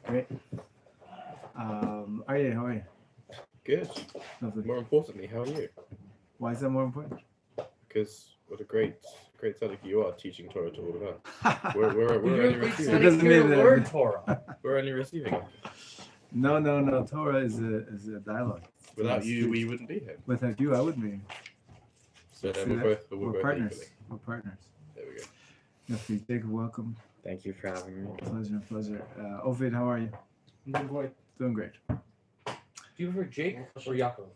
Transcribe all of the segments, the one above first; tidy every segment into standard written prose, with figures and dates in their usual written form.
Great. How are you? Good. Lovely. More importantly, how are you? Why is that more important? Because what a great tzaddik you are teaching Torah to all of us. We're only receiving. It doesn't mean that- learn Torah. We're only receiving it. No. Torah is a dialogue. Without you, we wouldn't be here. Without you, I wouldn't be. So then See we're that? both We're partners. equally. We're partners. There we go. Lovely. Jacob, welcome. Thank you for having me. Pleasure. Ovid, how are you? I'm doing great. Doing great. Do you prefer Jake or Yaakov?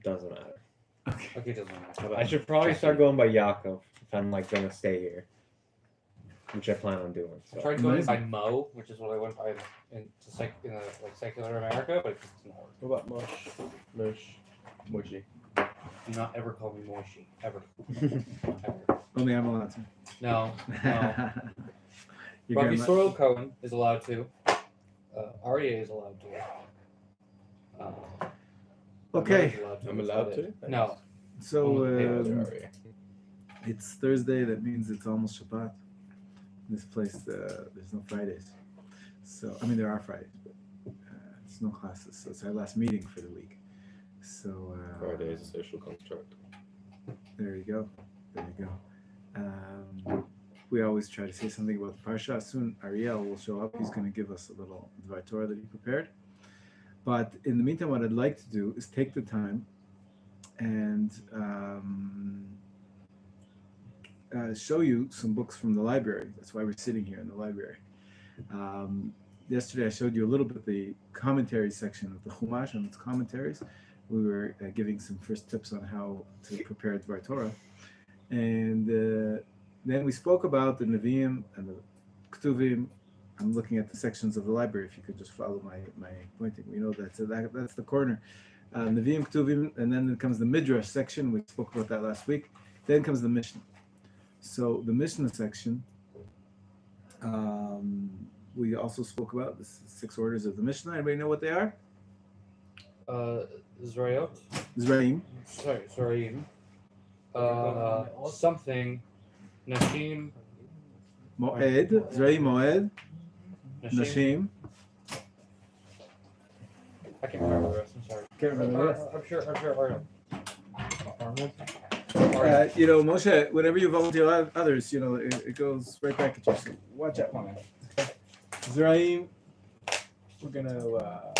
Doesn't matter. Okay, doesn't matter. I should probably start going by Yaakov if I'm like gonna stay here, which I plan on doing. I So. tried going by Amazing. Mo, which is what I went by in secular America, but it just didn't work. What about Moshi? Do not ever call me Moishi. Ever. Ever. Only I'm allowed to. No. Your Rabbi grandma- Sorrel Cohen is allowed to. Aryeh is allowed to. Okay. I'm allowed to? No. So Sorry. it's Thursday. That means it's almost Shabbat. This place, there's no Fridays. So there are Fridays, but it's no classes. So it's our last meeting for the week. So Friday is a social construct. there you go. We always try to say something about the parsha. Soon Ariel will show up. He's going to give us a little Dvar Torah that he prepared. But in the meantime, what I'd like to do is take the time and show you some books from the library. That's why we're sitting here in the library. Yesterday, I showed you a little bit the commentary section of the Chumash and its commentaries. We were giving some first tips on how to prepare Dvar Torah. And then we spoke about the Nevi'im and the Ktuvim. I'm looking at the sections of the library. If you could just follow my pointing, we know that's the corner. Nevi'im, Ktuvim, and then comes the Midrash section. We spoke about that last week. Then comes the Mishnah. So the Mishnah section, we also spoke about the 6 orders of the Mishnah. Anybody know what they are? Zrayot. Zraim. Sorry. Something. Nashim. Moed. Zraim Moed. Nashim. I can't remember the rest. I'm sorry. Can't remember the rest. I'm sure. Arnold. Moshe, whenever you volunteer others, it goes right back at you. So watch out. Zraim, we're gonna.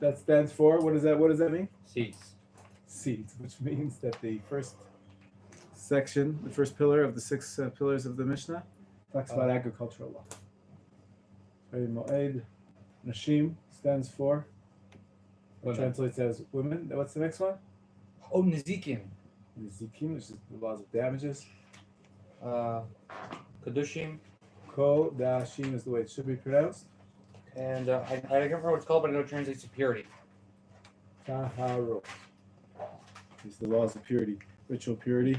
That stands for what does that mean? Seeds, which means that the first section, the first pillar of the 6 pillars of the Mishnah, talks about agricultural law. Zraim Moed, Nashim stands for. Translates as women. What's the next one? Oh, Nizikim. Nizikim, which is the laws of damages. Kedushim. Kodashim is the way it should be pronounced. And I can't remember what it's called, but I know it translates to purity. Taharot. These are the laws of purity, ritual purity.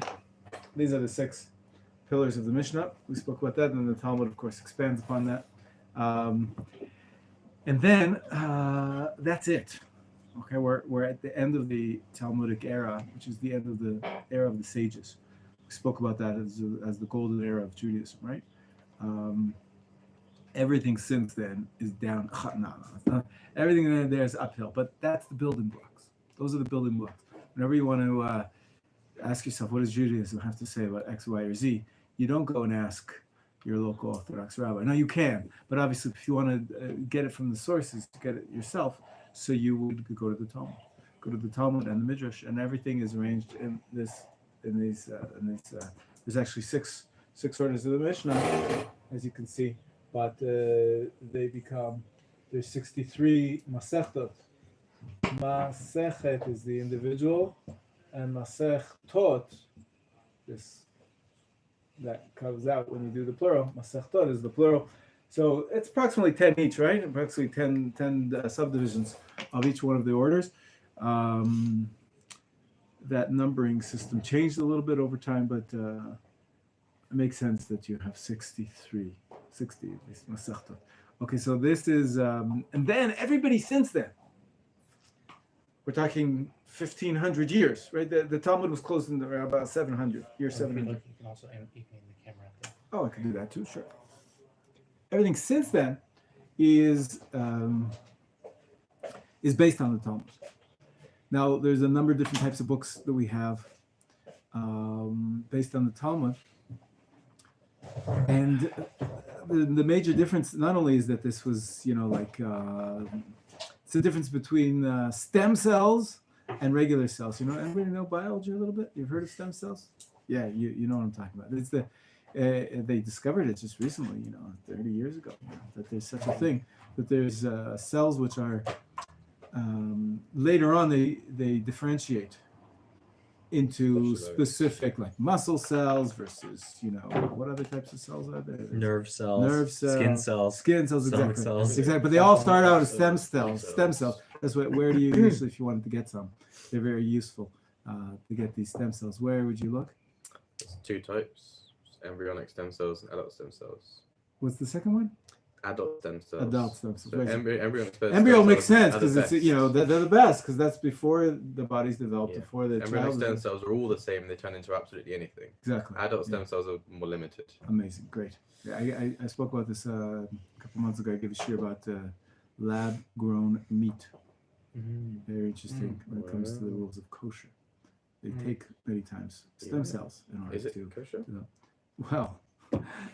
These are the 6 pillars of the Mishnah. We spoke about that, and then the Talmud, of course, expands upon that. And then that's it. Okay, we're at the end of the Talmudic era, which is the end of the era of the sages. We spoke about that as the golden era of Judaism, right? Everything since then is down. No. Everything there is uphill, but that's the building blocks. Those are the building blocks. Whenever you want to ask yourself, what does Judaism have to say about X, Y, or Z? You don't go and ask your local Orthodox rabbi. Now you can, but obviously if you want to get it from the sources, to get it yourself, so you would go to the Talmud. Go to the Talmud and the Midrash, and everything is arranged in these. There's actually six orders of the Mishnah, as you can see, but there's 63 Masechtot. Masechet is the individual, and Masechtot, that comes out when you do the plural. Masechtot is the plural. So it's approximately 10 each, right? Approximately 10 subdivisions of each one of the orders. That numbering system changed a little bit over time, but it makes sense that you have 60 at least, Masechtot. Okay, so this is, and then everybody since then, we're talking 1,500 years, right? The Talmud was closed in around about 700, year 700. You can also aim the camera at there. Oh, I can do that too, sure. everything since then is based on the Talmud. Now, there's a number of different types of books that we have based on the Talmud. And the major difference, not only is that this was, it's the difference between stem cells and regular cells. Everybody know biology a little bit? You've heard of stem cells? Yeah, you know what I'm talking about. It's they discovered it just recently, 30 years ago, that there's such a thing, that there's cells which are, later on they differentiate into specific, like muscle cells versus, what other types of cells are there? There's Nerve cells, skin cells, stomach exactly. cells. Exactly, but they all start out as stem cells. That's where do you usually, if you wanted to get some, they're very useful to get these stem cells. Where would you look? There's two types: embryonic stem cells and adult stem cells. What's the second one? Adult stem cells. Adult stem cells. So embryonic stem Embryo cells makes sense are because the it's best. they're the best because that's before the body's developed, Yeah. before the Embryonic child. stem cells are all the same. They turn into absolutely anything. Exactly. Adult stem cells are more limited. Amazing, great. Yeah, I spoke about this a couple months ago. I gave a share about lab-grown meat. Very interesting when it comes to the rules of kosher. They take many times stem cells in order Is it to. kosher? Well,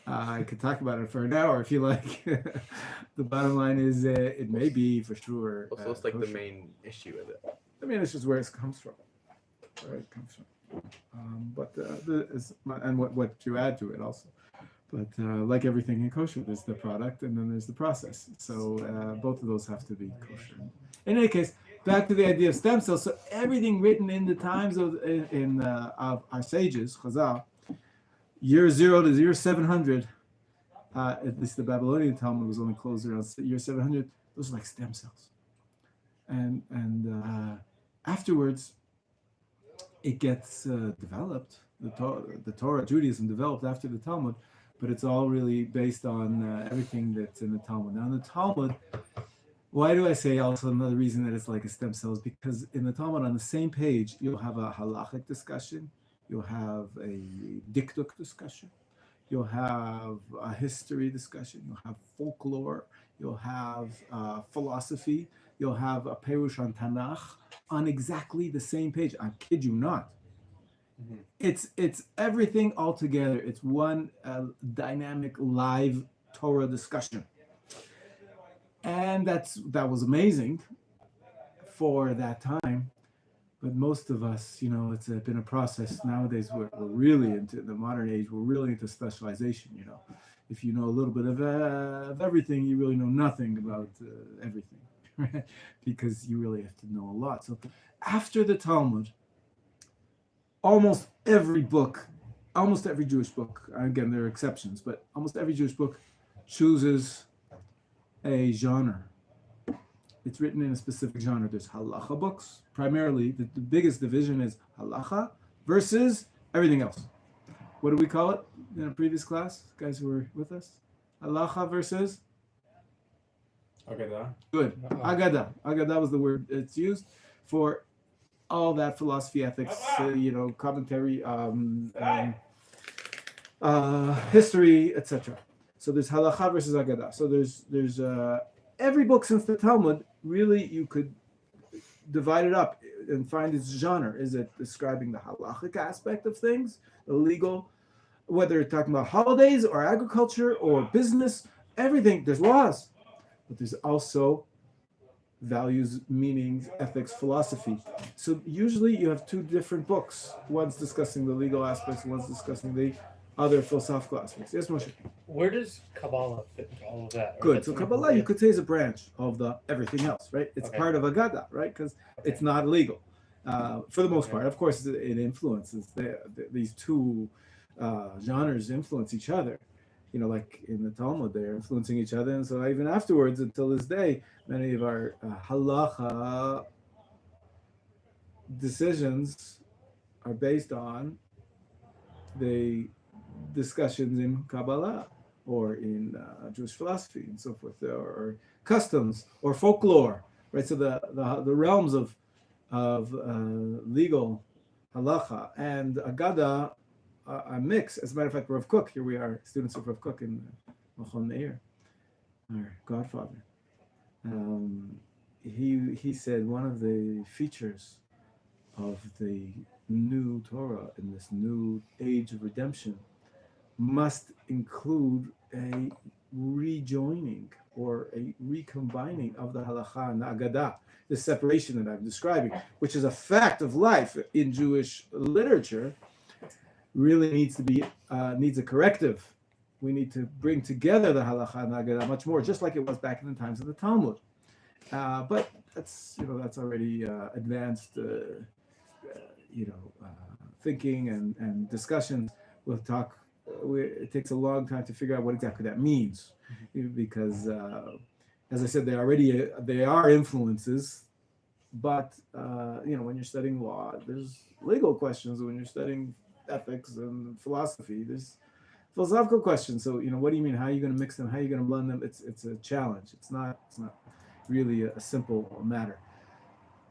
I could talk about it for an hour if you like. The bottom line is it may be for sure. What's like the kosher. main issue with it? I mean, it's just where it comes from. Where it comes from. And what you add to it also. But like everything in kosher, there's the product and then there's the process. So both of those have to be kosher. In any case, back to the idea of stem cells. So everything written in the times of our sages, Chazal, year 0 to year 700, at least the Babylonian Talmud was only closed around year 700. Those are like stem cells. And afterwards, it gets developed. The Torah, Judaism developed after the Talmud, but it's all really based on everything that's in the Talmud. Now, in the Talmud, why do I say also another reason that it's like a stem cell is because in the Talmud, on the same page, you'll have a halachic discussion, you'll have a diktuk discussion, you'll have a history discussion, you'll have folklore, you'll have philosophy, you'll have a perush on Tanakh on exactly the same page. I kid you not. It's everything all together. It's one dynamic live Torah discussion. And that was amazing for that time. But most of us, it's been a process. Nowadays, we're really into the modern age. We're really into specialization. If you know a little bit of everything, you really know nothing about everything, right? Because you really have to know a lot. So after the Talmud, almost every Jewish book, again, there are exceptions, but almost every Jewish book chooses a genre. It's written in a specific genre. There's halacha books. Primarily, the biggest division is halacha versus everything else. What do we call it in a previous class? Guys who were with us? Halacha versus? Agadah. Good. Agadah. Agadah was the word it's used for all that philosophy, ethics, commentary, history, etc. So there's halacha versus agadah. So there's every book since the Talmud, really you could divide it up and find its genre. Is it describing the halachic aspect of things, the legal, whether it's talking about holidays or agriculture or business, everything, there's laws. But there's also values, meanings, ethics, philosophy. So usually you have two different books. One's discussing the legal aspects, one's discussing the other philosophical aspects. Yes, Moshe? Where does Kabbalah fit into all of that? Or Good. is So that Kabbalah, you could say, is a branch of the everything else, right? It's Okay. part of Agadah, right? Because it's not legal for the most Okay. part. Of course, it influences these two genres influence each other. Like in the Talmud, they're influencing each other, and so even afterwards, until this day, many of our halacha decisions are based on the discussions in Kabbalah or in Jewish philosophy and so forth, or customs or folklore, right? So the realms of legal halacha and Agadah are mixed. As a matter of fact, Rav Kook, here we are, students of Rav Kook in Machon Meir. our godfather, he said one of the features of the new Torah in this new age of redemption must include a rejoining or a recombining of the halacha and the agadah, the separation that I'm describing, which is a fact of life in Jewish literature, really needs a corrective. We need to bring together the halacha and the agadah much more, just like it was back in the times of the Talmud. But that's already advanced, thinking and discussions. We'll talk. It takes a long time to figure out what exactly that means, because, as I said, they are influences. But when you're studying law, there's legal questions. When you're studying ethics and philosophy, there's philosophical questions. So what do you mean? How are you going to mix them? How are you going to blend them? It's a challenge. It's not really a simple matter.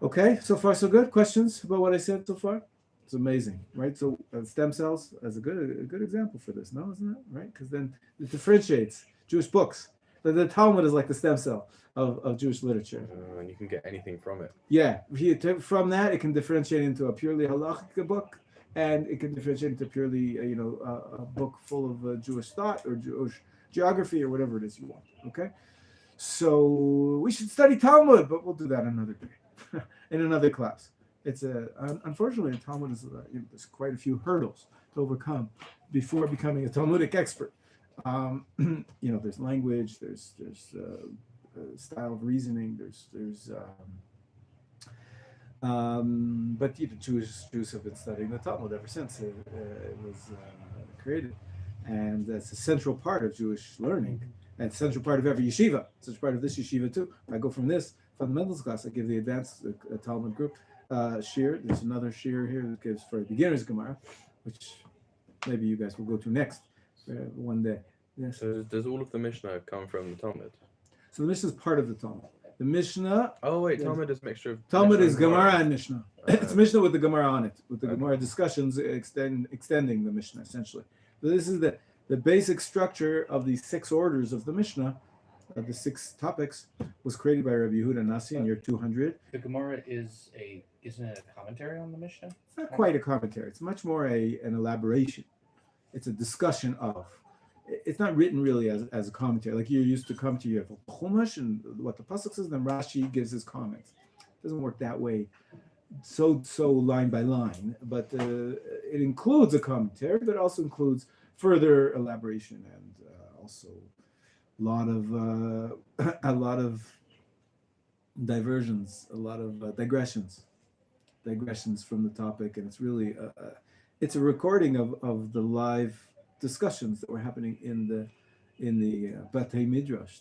Okay, so far so good. Questions about what I said so far? It's amazing, right? So stem cells as a good example for this, no, isn't it? Right? Because then it differentiates Jewish books. The Talmud is like the stem cell of Jewish literature. And you can get anything from it. Yeah, from that it can differentiate into a purely halachic book, and it can differentiate into purely a book full of Jewish thought or Jewish geography or whatever it is you want. Okay, so we should study Talmud, but we'll do that another day in another class. It's unfortunately in Talmud is there's quite a few hurdles to overcome before becoming a Talmudic expert. There's language, there's style of reasoning, but Jews have been studying the Talmud ever since it was created, and that's a central part of Jewish learning, and a central part of every yeshiva. Such part of this yeshiva too. I go from this fundamentals class, I give the advanced Talmud group shir. There's another shir here that gives for beginners Gemara, which maybe you guys will go to next one day. Yes. So does all of the Mishnah come from the Talmud? So the Mishnah is part of the Talmud. The Mishnah. Oh wait, Talmud is a mixture of. Talmud Mishnah is Gemara and Mishnah. It's Mishnah with the Gemara on it, with the Okay. Gemara discussions extending the Mishnah essentially. So this is the basic structure of the 6 orders of the Mishnah. The 6 topics was created by Rabbi Yehuda Nasi in year 200. The Gemara isn't it a commentary on the Mishnah? It's not quite a commentary. It's much more an elaboration. It's a discussion of. It's not written really as a commentary. Like you're used to come to, you have Chumash and what the pasuk says, then Rashi gives his comments. It doesn't work that way, so line by line. But it includes a commentary, but it also includes further elaboration and also a lot of diversions, a lot of digressions from the topic, and it's really it's a recording of the live discussions that were happening in the Batei Midrash,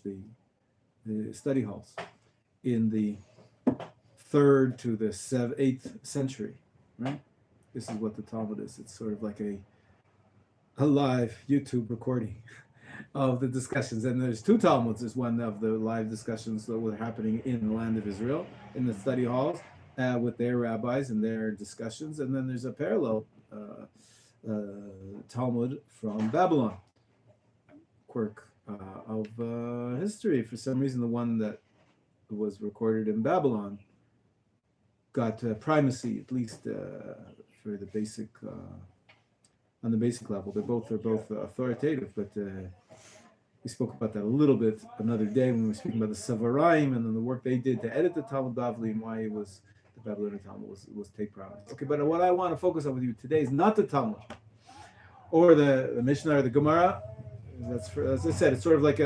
the study halls, in the 3rd to the 8th century, right? This is what the Talmud is. It's sort of like a live YouTube recording of the discussions. And there's 2 Talmuds. There's one of the live discussions that were happening in the land of Israel, in the study halls, with their rabbis and their discussions. And then there's a parallel Talmud from Babylon. Quirk of history. For some reason, the one that was recorded in Babylon got primacy, at least for the basic, on the basic level. They're both authoritative, but we spoke about that a little bit another day when we were speaking about the Savarim and then the work they did to edit the Talmud Bavli and why it was the Babylonian Talmud was take prominence. Okay, but what I want to focus on with you today is not the Talmud or the Mishnah or the Gemara. As I said, it's sort of like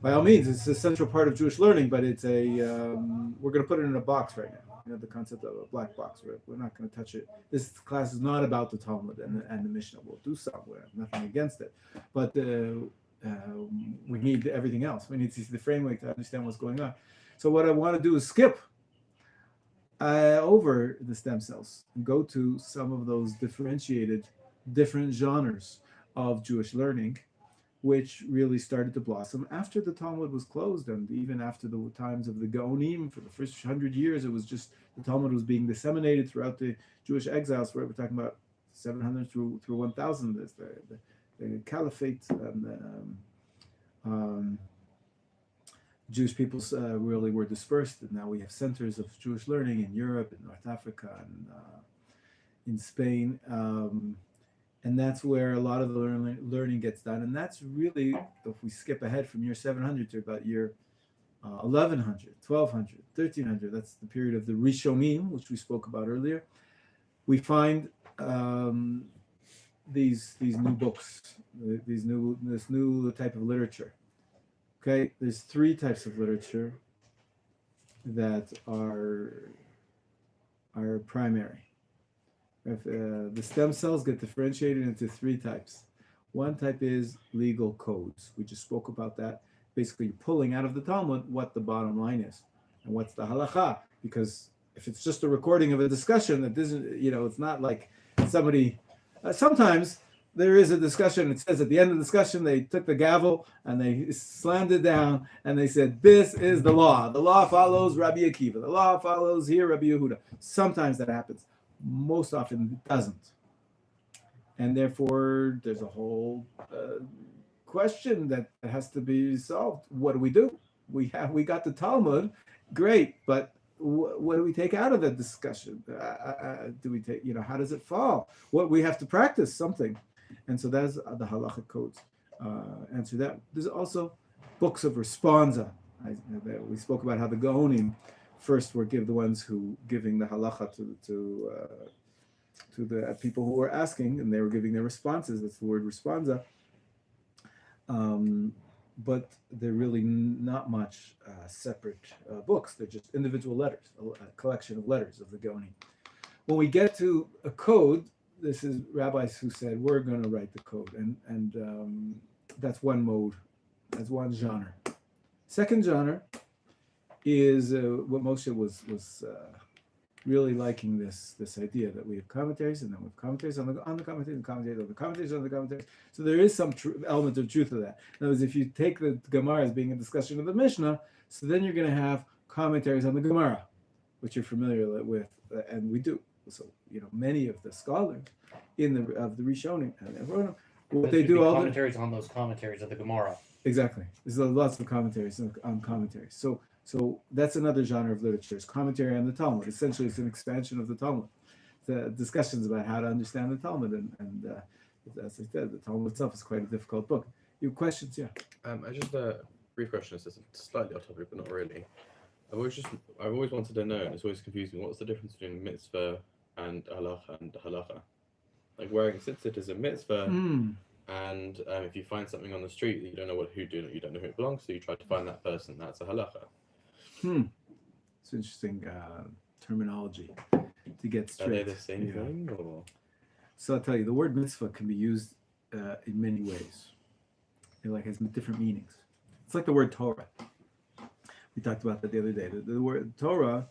by all means, it's a central part of Jewish learning, but it's we're going to put it in a box right now. The concept of a black box. We're not going to touch it. This class is not about the Talmud and the Mishnah. We'll do some. We have nothing against it, but we need everything else. We need to see the framework to understand what's going on. So what I want to do is skip over the stem cells and go to some of those differentiated, different genres of Jewish learning, which really started to blossom after the Talmud was closed, and even after the times of the Gaonim. For the first 100 years, it was just the Talmud was being disseminated throughout the Jewish exiles. We're talking about 700 through 1000. There's the Caliphate and Jewish peoples really were dispersed, and now we have centers of Jewish learning in Europe, in North Africa, and in Spain. And that's where a lot of the learning gets done. And that's really, if we skip ahead from year 700 to about year 1100, 1200, 1300, that's the period of the Rishonim, which we spoke about earlier. We find these new books, this new type of literature. Okay, there's three types of literature that are primary. The stem cells get differentiated into three types. One type is legal codes. We just spoke about that. Basically, pulling out of the Talmud what the bottom line is and what's the halacha. Because if it's just a recording of a discussion that doesn't, it's not like somebody. Sometimes there is a discussion. It says at the end of the discussion they took the gavel and they slammed it down and they said, "This is the law. The law follows Rabbi Akiva. The law follows here Rabbi Yehuda." Sometimes that happens. Most often it doesn't, and therefore there's a whole question that has to be solved. What do we do? We got the Talmud, great, but what do we take out of the discussion? Do we take, how does it fall? What we have to practice something, and so that's the halachic codes answer that. There's also books of responsa. We spoke about how the Gaonim first were the ones who giving the halacha to the people who were asking, and they were giving their responses. That's the word responsa. But they're really not much separate books. They're just individual letters, a collection of letters of the Gaonim. When we get to a code, this is rabbis who said we're going to write the code, and that's one mode, that's one genre. Second genre is what Moshe was really liking this idea that we have commentaries, and then we have commentaries on the commentaries, and commentaries on the commentaries on the commentaries. So there is some element of truth to that. In other words, if you take the Gemara as being a discussion of the Mishnah, so then you're going to have commentaries on the Gemara, which you're familiar with, and we do. So many of the scholars of the Rishonim, what they do all commentaries on those commentaries of the Gemara. Exactly. There's lots of commentaries on commentaries. So that's another genre of literature. It's commentary on the Talmud. Essentially, it's an expansion of the Talmud. The discussions about how to understand the Talmud, and as I said, the Talmud itself is quite a difficult book. You have questions? Yeah. I just brief question. This is slightly off topic, but not really. I've always wanted to know, and it's always confused me. What's the difference between mitzvah and halacha? Like wearing tzitzit is a mitzvah. And if you find something on the street that you don't know you don't know who it belongs to, you try to find that person. That's a halacha. It's interesting terminology to get straight. Are they the same thing? Or? So I'll tell you, the word mitzvah can be used in many ways. It has different meanings. It's like the word Torah. We talked about that the other day. The word Torah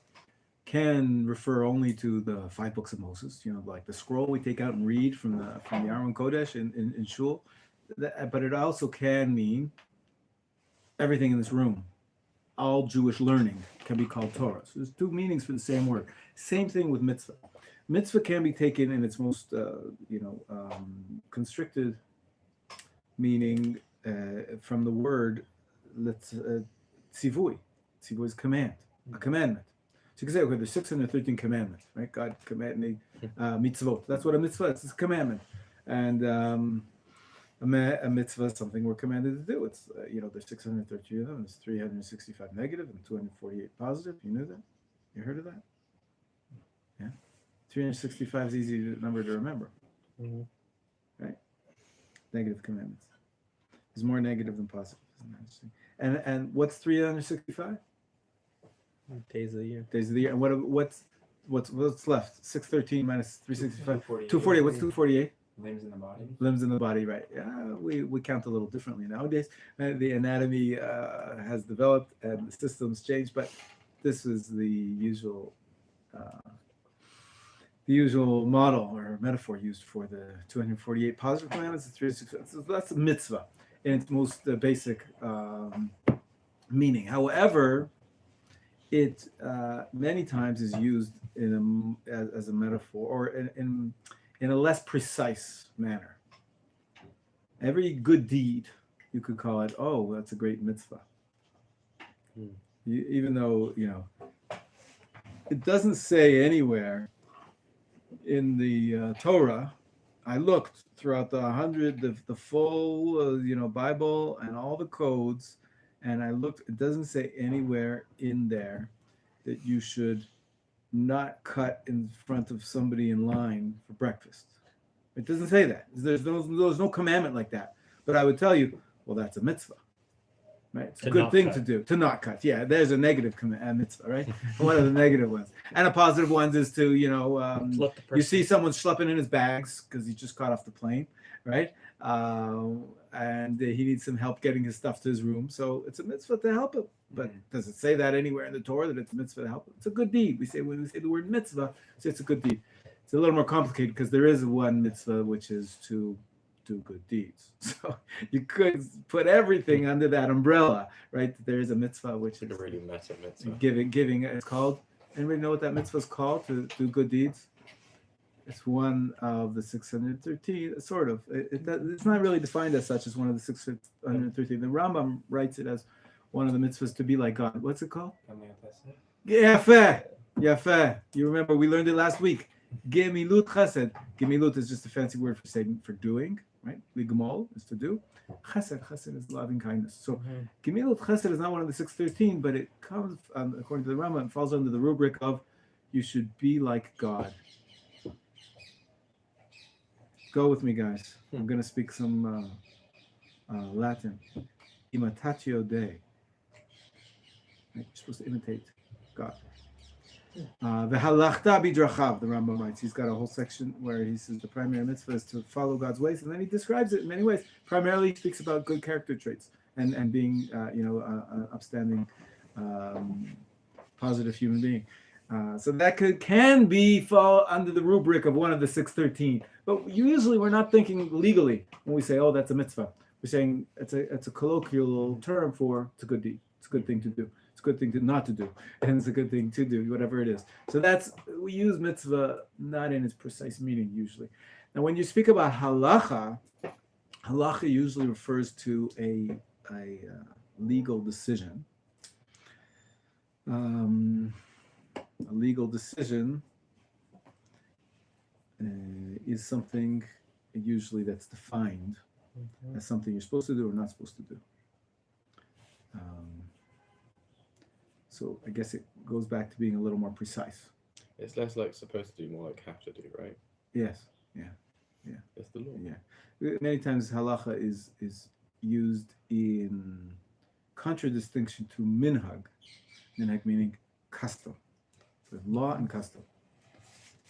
can refer only to the 5 books of Moses, like the scroll we take out and read from the Aron Kodesh in Shul. But it also can mean everything in this room. All Jewish learning can be called Torah. So there's 2 meanings for the same word. Same thing with mitzvah. Mitzvah can be taken in its most constricted meaning from the word tzivui. Tzivui is command, a commandment. So you can say, okay, there's 613 commandments, right? God commanded me mitzvot. That's what a mitzvah is. It's a commandment. And a mitzvah is something we're commanded to do. It's, there's 613 of them. There's 365 negative and 248 positive. You knew that? You heard of that? Yeah. 365 is easy number to remember. Right? Negative commandments. There's more negative than positive. Isn't that interesting? And what's 365? Days of the year. Days of the year. And what's left? 613 minus 365. 248. What's 248? Limbs in the body. Limbs in the body, right? Yeah, we count a little differently nowadays. The anatomy has developed and the systems changed, but this is the usual model or metaphor used for the 248 positive commandments. 365. So that's a mitzvah in its most basic meaning. However, it many times is used as a metaphor or in a less precise manner. Every good deed, you could call it, oh, that's a great mitzvah. Even though, it doesn't say anywhere in the Torah. I looked throughout the full, Bible and all the codes, and I looked. It doesn't say anywhere in there that you should not cut in front of somebody in line for breakfast. It doesn't say that. There's no commandment like that. But I would tell you, well, that's a mitzvah. Right? It's a good thing to do, to not cut. Yeah, there's a negative mitzvah, right? One of the negative ones. And a positive ones is to, you see someone schlepping in his bags because he just got off the plane, right? And he needs some help getting his stuff to his room. So it's a mitzvah to help him. But does it say that anywhere in the Torah that it's a mitzvah to help him? It's a good deed. When we say the word mitzvah, it's a good deed. It's a little more complicated because there is one mitzvah, which is to do good deeds. So you could put everything under that umbrella, right? There is a mitzvah which is a really meta mitzvah. Giving. It's called. Anybody know what that mitzvah is called? To do good deeds. It's one of the 613. Sort of. It's not really defined as such as one of the 613. The Rambam writes it as one of the mitzvahs to be like God. What's it called? Yafeh. You remember we learned it last week. Gemilut chesed. Gemilut is just a fancy word for saying for doing, right? Ligmol is to do. Chesed is loving kindness. So Gemilut chesed is not one of the 613, but it comes, according to the Rambam, it falls under the rubric of you should be like God. Go with me, guys. I'm going to speak some Latin. Imitatio Dei. You're supposed to imitate God. The halachta bidrachav, the Rambam writes. He's got a whole section where he says the primary mitzvah is to follow God's ways, and then he describes it in many ways. Primarily, he speaks about good character traits and being, an upstanding, positive human being. So that can fall under the rubric of one of the 613. But usually, we're not thinking legally when we say, "Oh, that's a mitzvah." We're saying it's a colloquial term for it's a good deed. It's a good thing to do. It's a good thing not to do, and it's a good thing to do, whatever it is. So we use mitzvah not in its precise meaning usually. Now, when you speak about halacha usually refers to a legal decision. A legal decision is something usually that's defined as something you're supposed to do or not supposed to do. So I guess it goes back to being a little more precise. It's less like supposed to do, more like have to do, right? Yes. Yeah. That's the law. Yeah. Many times halacha is used in contradistinction to minhag. Minhag meaning custom. So law and custom.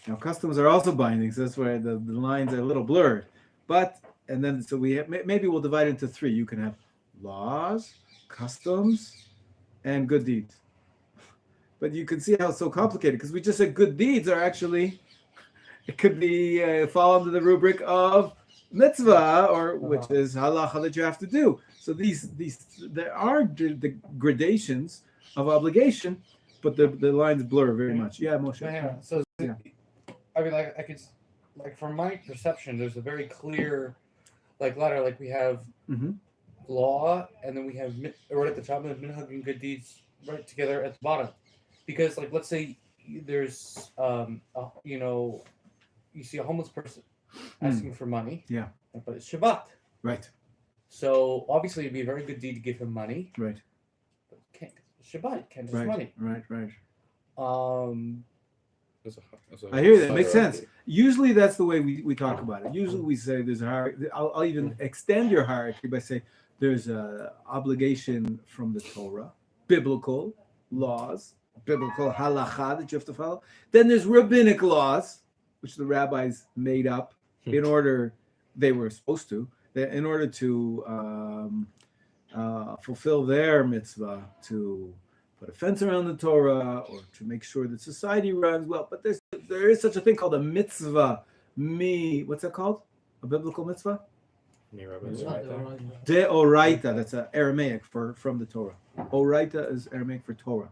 Now customs are also binding, so that's where the lines are a little blurred. So we have, maybe we'll divide it into three. You can have laws, customs, and good deeds. But you can see how it's so complicated because we just said good deeds are actually, it could be fall under the rubric of mitzvah, which is halacha that you have to do. So there are the gradations of obligation, but the lines blur very much. Yeah, Moshe. Yeah. So yeah. I mean, I could, from my perception, there's a very clear, ladder. Like we have law, and then we have right at the top of minhag and good deeds right together at the bottom. Because, let's say there's, you see a homeless person asking for money. Yeah. But it's Shabbat. Right. So obviously it'd be a very good deed to give him money. Right. But can't Shabbat, can't just money. Right. I hear that. It makes sense. Usually that's the way we talk about it. Usually we say there's a hierarchy. I'll even extend your hierarchy by saying there's a obligation from the Torah, biblical laws, biblical halacha that you have to follow. Then there's rabbinic laws, which the rabbis made up they were supposed to, in order to fulfill their mitzvah to put a fence around the Torah or to make sure that society runs well. But there is such a thing called a mitzvah. What's that called? A biblical mitzvah? Deoraita. That's Aramaic from the Torah. Oraita is Aramaic for Torah.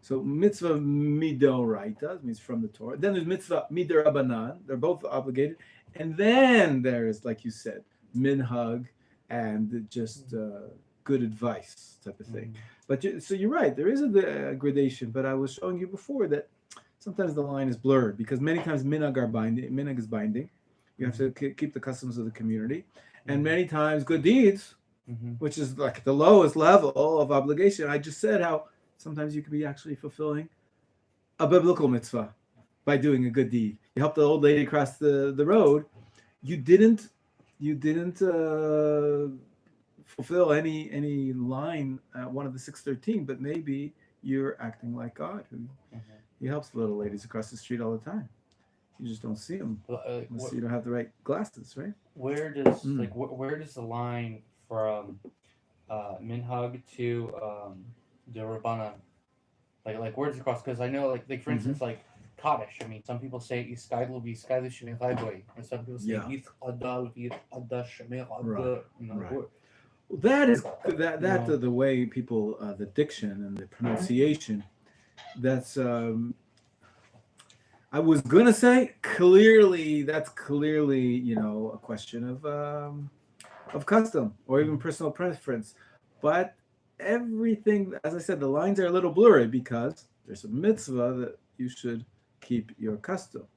So mitzvah midoraita means from the Torah. Then there's mitzvah midarabanan. They're both obligated. And then there's, like you said, minhag and just good advice type of thing. But so you're right, there is a gradation, but I was showing you before that sometimes the line is blurred because many times minhag is binding. You have to keep the customs of the community. And many times good deeds, which is like the lowest level of obligation. I just said how sometimes you could be actually fulfilling a biblical mitzvah by doing a good deed. You helped the old lady across the road. You didn't fulfill any line one of the 613, but maybe you're acting like God, who he helps the little ladies across the street all the time. You just don't see them unless you don't have the right glasses, right? Where does where does the line from minhag to the Rabbana, like where does it cross? Because I know like for instance like Kaddish. I mean, some people say Iskaidlu v'Iskaidlu Shemechayboy, and some people say Yith Adal V'Yith Adal Shemechayboy. Right. That is the way people the diction and the pronunciation. That's I was gonna say that's clearly a question of custom or even personal preference, but everything, as I said, the lines are a little blurry because there's a mitzvah that you should keep your custom,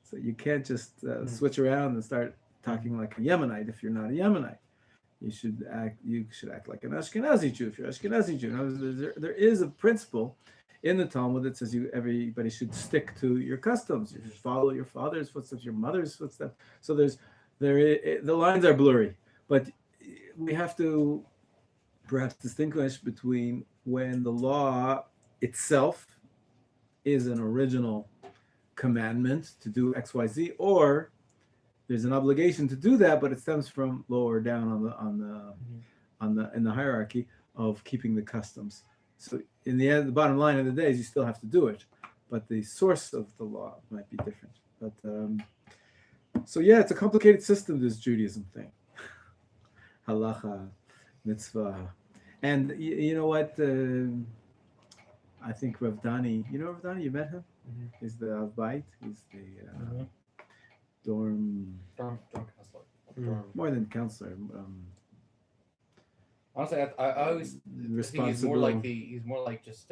so you can't just switch around and start talking like a Yemenite if you're not a Yemenite. You should act like an Ashkenazi Jew if you're an Ashkenazi Jew. Now, there is a principle in the Talmud that says everybody should stick to your customs. You should follow your father's footsteps, your mother's footsteps. So the lines are blurry, but we have to perhaps distinguish between when the law itself is an original commandment to do X, Y, Z, or there's an obligation to do that, but it stems from lower down in the hierarchy of keeping the customs. So in the end, the bottom line of the day is you still have to do it, but the source of the law might be different. But so yeah, it's a complicated system, this Judaism thing. Halacha, mitzvah, and you know what? I think Rav Dani. You know Rav Dani? You met him? He's the Avbait. He's the dorm counselor. More than counselor. Honestly, I always think he's more like just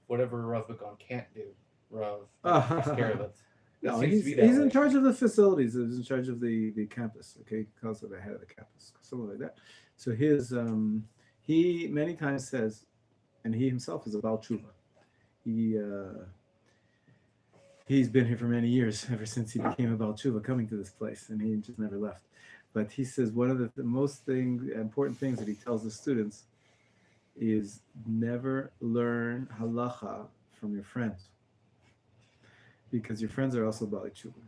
whatever Rav Begon can't do. Rav takes care of it. No, he's in charge of the facilities. He's in charge of the campus. Okay, he calls it the head of the campus, something like that. So he many times says, and he himself is a Baal Tshuva. He's been here for many years, ever since he became a Baal Tshuva, coming to this place, and he just never left. But he says one of the most important things that he tells the students is never learn halacha from your friends, because your friends are also Baalei Tshuva.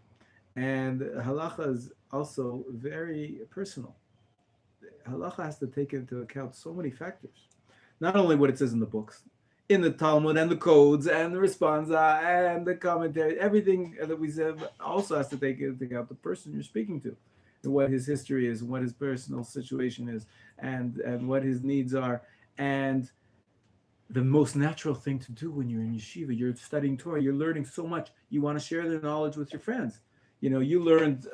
And halacha is also very personal. Halacha has to take into account so many factors. Not only what it says in the books, in the Talmud and the codes and the responsa and the commentary, everything that we said also has to take into account the person you're speaking to, and what his history is, and what his personal situation is, and what his needs are. And the most natural thing to do when you're in yeshiva, you're studying Torah, you're learning so much, you want to share the knowledge with your friends. You learned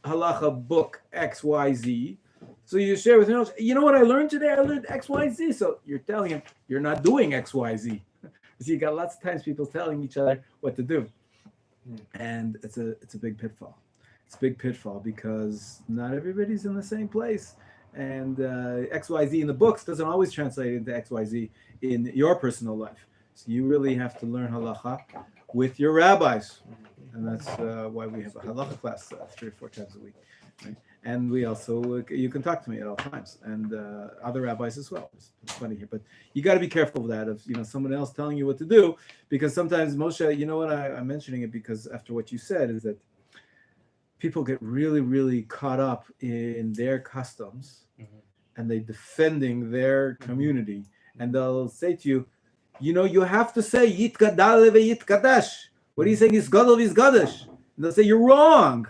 halacha book X, Y, Z, so you share with him, you know what I learned today? I learned X, Y, Z. So you're telling him you're not doing X, Y, Z. So you got lots of times people telling each other what to do. And it's a big pitfall. It's a big pitfall because not everybody's in the same place. And X, Y, Z in the books doesn't always translate into X, Y, Z in your personal life. So you really have to learn halacha with your rabbis. And that's why we have a halacha class 3 or 4 times a week. Right? And we also, you can talk to me at all times, and other rabbis as well. It's funny here, but you got to be careful of that, of someone else telling you what to do, because sometimes Moshe, you know what, I'm mentioning it because after what you said is that people get really, really caught up in their customs, and they defending their community, and they'll say to you, you have to say Yitkadal veYitkadash. What are you saying? Is Gadol v'Yizgadash? And they'll say you're wrong.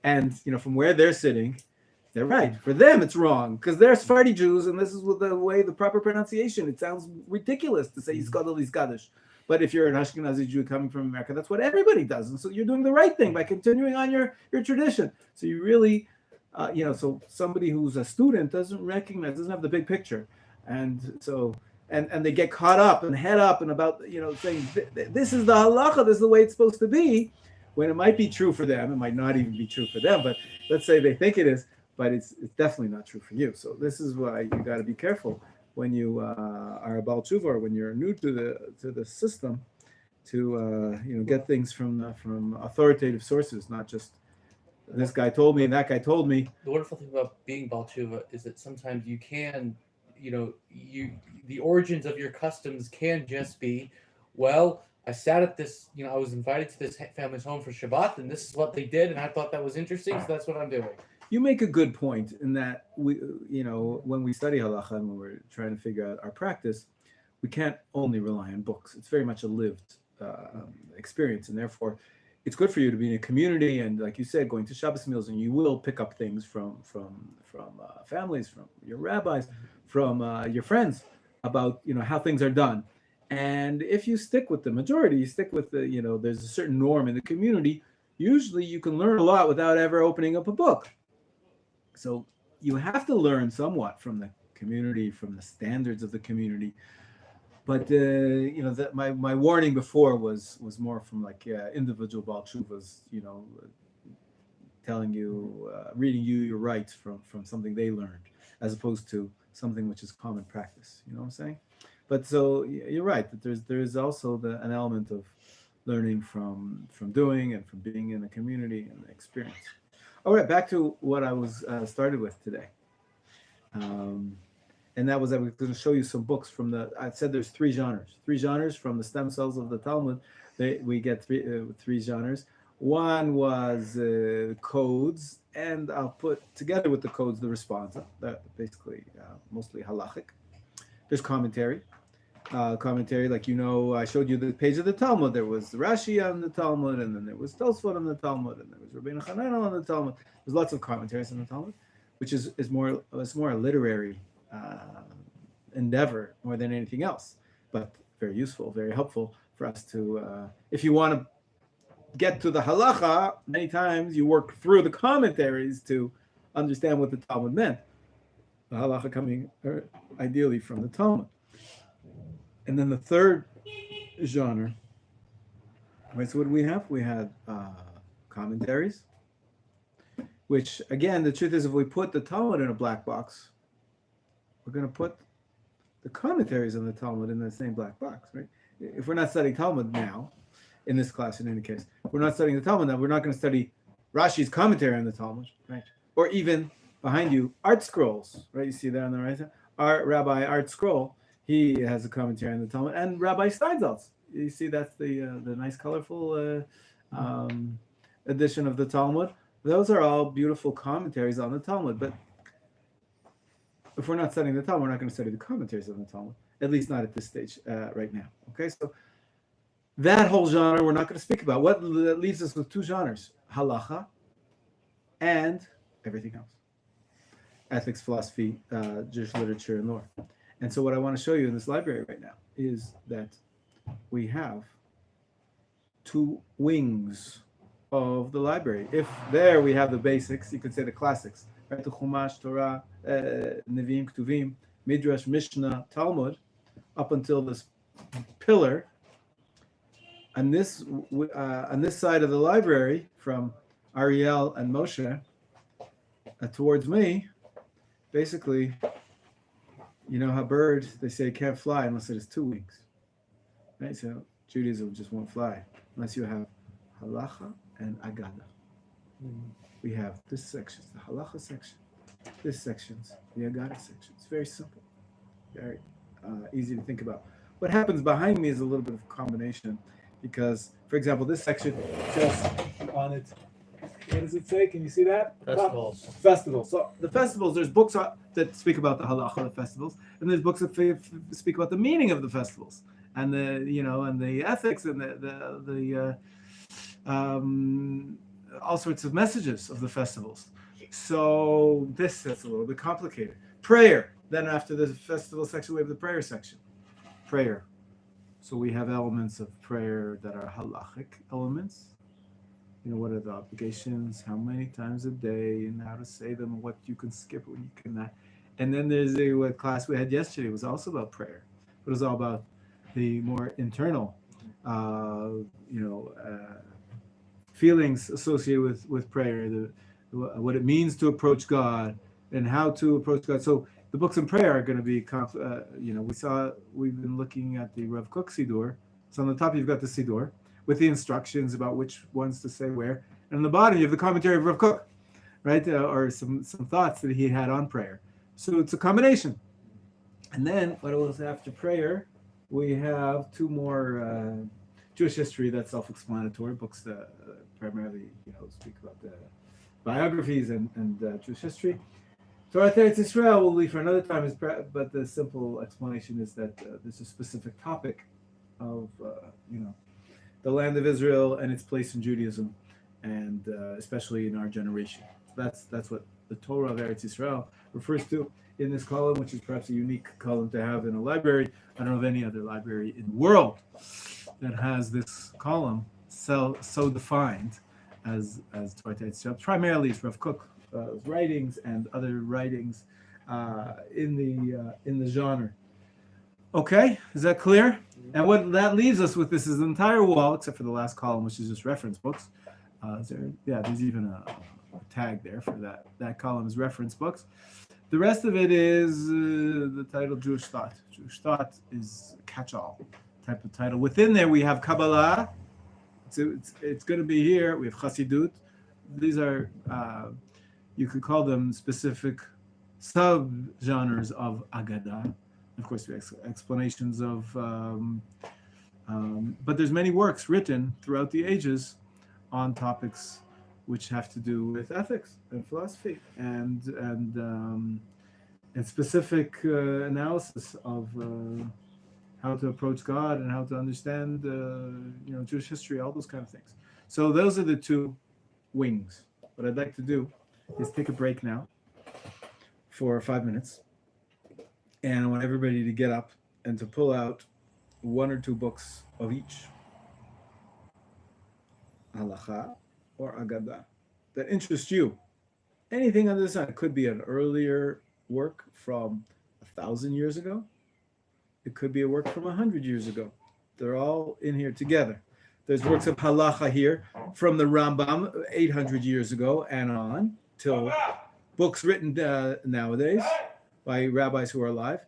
And from where they're sitting, they're right. For them, it's wrong because they're Sephardi Jews, and this is the way, the proper pronunciation. It sounds ridiculous to say Yizgadol Yizgadash. But if you're an Ashkenazi Jew coming from America, that's what everybody does, and so you're doing the right thing by continuing on your tradition. So you really So somebody who's a student doesn't have the big picture, and so and they get caught up and head up and about saying this is the halacha, this is the way it's supposed to be, when it might be true for them, it might not even be true for them, but let's say they think it is, but it's definitely not true for you. So this is why you got to be careful when you are a Baal Tshuva, or when you're new to the system, to get things from authoritative sources, not just this guy told me and that guy told me. The wonderful thing about being Baal Tshuva is that sometimes you can, the origins of your customs can just be, well, I sat at this, I was invited to this family's home for Shabbat, and this is what they did, and I thought that was interesting, so that's what I'm doing. You make a good point in that when we study halacha and when we're trying to figure out our practice, we can't only rely on books. It's very much a lived experience, and therefore it's good for you to be in a community, and like you said, going to Shabbos meals, and you will pick up things from families, from your rabbis, from your friends about how things are done. And if you stick with the majority, you stick with there's a certain norm in the community, usually you can learn a lot without ever opening up a book. So you have to learn somewhat from the community, from the standards of the community. But my warning before was more from individual Baal Tshuvas, telling you, reading you your rights from something they learned, as opposed to something which is common practice. You know what I'm saying? But so you're right that there's also an element of learning from doing and from being in a community and experience. All right, back to what I was started with today. And that was, I was going to show you some books I said there's three genres from the stem cells of the Talmud. We get three genres. One was codes, and I'll put together with the codes the responsa, that basically mostly halachic. There's commentary, I showed you the page of the Talmud. There was Rashi on the Talmud, and then there was Tosfot on the Talmud, and there was Rabbi Menachem on the Talmud. There's lots of commentaries on the Talmud, which is more a literary endeavor more than anything else, but very useful, very helpful for us to, if you want to get to the halacha, many times you work through the commentaries to understand what the Talmud meant. The halacha coming ideally from the Talmud. And then the third genre, right, so what do we have? We had commentaries, which, again, the truth is, if we put the Talmud in a black box, we're going to put the commentaries on the Talmud in the same black box, right? If we're not studying Talmud now, in this class in any case, if we're not studying the Talmud now, we're not going to study Rashi's commentary on the Talmud, right? Or even behind you, Art Scrolls, right? You see that on the right side? Rabbi Art Scroll, he has a commentary on the Talmud, and Rabbi Steinsaltz. You see that's the nice colorful edition of the Talmud. Those are all beautiful commentaries on the Talmud, but if we're not studying the Talmud, we're not going to study the commentaries on the Talmud, at least not at this stage right now. Okay, so that whole genre we're not going to speak about. What leaves us with two genres, halacha and everything else. Ethics, philosophy, Jewish literature, and lore. And so what I want to show you in this library right now is that we have two wings of the library. If there we have the basics, you could say the classics, right? The Chumash, Torah, Nevi'im, Ketuvim, Midrash, Mishnah, Talmud, up until this pillar. On this side of the library, from Ariel and Moshe towards me, basically, you know how birds, they say, can't fly unless it has two wings, right? So Judaism just won't fly unless you have halacha and agada. We have this section, the halacha section, this section's the agada section. It's very simple, very easy to think about. What happens behind me is a little bit of a combination, because, for example, this section says on it, what does it say? Can you see that? Festivals. Festivals. So the festivals, there's books that speak about the halacha of the festivals, and there's books that speak about the meaning of the festivals, and the ethics, and the all sorts of messages of the festivals. So this is a little bit complicated. Prayer. Then after the festival section, we have the prayer section. Prayer. So we have elements of prayer that are halachic elements, what are the obligations, how many times a day, and how to say them, what you can skip, what you cannot. And then there's what class we had yesterday was also about prayer. It was all about the more internal, feelings associated with prayer, what it means to approach God, and how to approach God. So the books in prayer are going to be, we've been looking at the Rav Kook Siddur. So on the top you've got the Siddur with the instructions about which ones to say where, and on the bottom you have the commentary of Rav Kook, right, or some thoughts that he had on prayer. So it's a combination. And then what was after prayer? We have two more Jewish history, that's self-explanatory books that primarily speak about the biographies and Jewish history. Torah Teretz Israel will leave for another time, but the simple explanation is that there's a specific topic of the land of Israel and its place in Judaism, and especially in our generation. That's what the Torah of Eretz Israel refers to in this column, which is perhaps a unique column to have in a library. I don't know of any other library in the world that has this column so defined as Torah Teretz Israel. Primarily, it's Rav Kook's writings and other writings in the genre. Okay, is that clear? And what that leaves us with this is the entire wall, except for the last column, which is just reference books. There's even a tag there for that column is reference books. The rest of it is the title Jewish Thought. Jewish Thought is a catch-all type of title. Within there we have Kabbalah. It's going to be here. We have Chassidut. These are, you could call them specific sub-genres of Agadah. Of course, we have explanations of, but there's many works written throughout the ages on topics which have to do with ethics and philosophy and specific analysis of how to approach God and how to understand Jewish history, all those kind of things. So those are the two wings. What I'd like to do is take a break now for 5 minutes, and I want everybody to get up and to pull out one or two books of each, Halacha or Agadah, that interest you. Anything under the sun. It could be an earlier work from 1,000 years ago. It could be a work from 100 years ago. They're all in here together. There's works of Halacha here from the Rambam 800 years ago and on till books written nowadays by rabbis who are alive.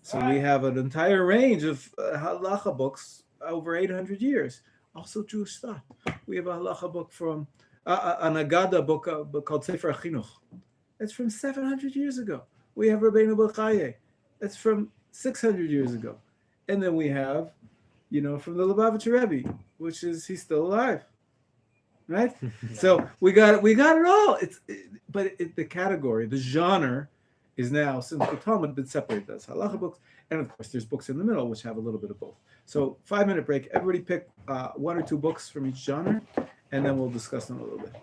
So we have an entire range of Halacha books over 800 years. Also Jewish thought. We have a Halacha book from an Agadah book called Sefer Chinuch. It's from 700 years ago. We have Rabbeinu B'chaye. It's from 600 years ago. And then we have, from the Lubavitcher Rebbe, which is, he's still alive. Right? So we got it all. The category, the genre is now, since the Talmud, been separated as Halacha books. And of course, there's books in the middle which have a little bit of both. So 5-minute break. Everybody pick one or two books from each genre, and then we'll discuss them a little bit.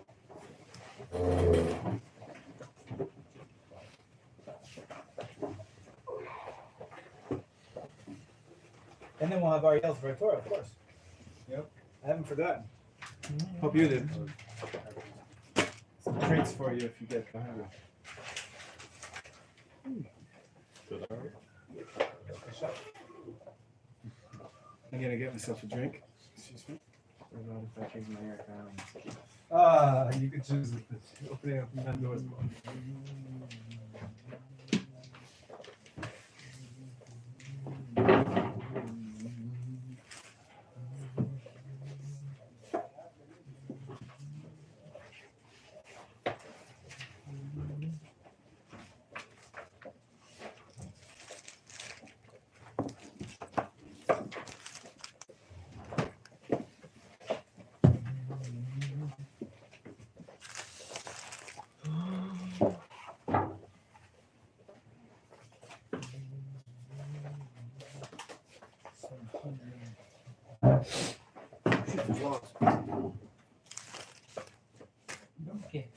And then we'll have Ariel's for Torah, of course. Yep. I haven't forgotten. Hope you didn't. Some treats for you if you get behind. I'm gonna get myself a drink. Excuse me. You could choose opening up that doors. Okay.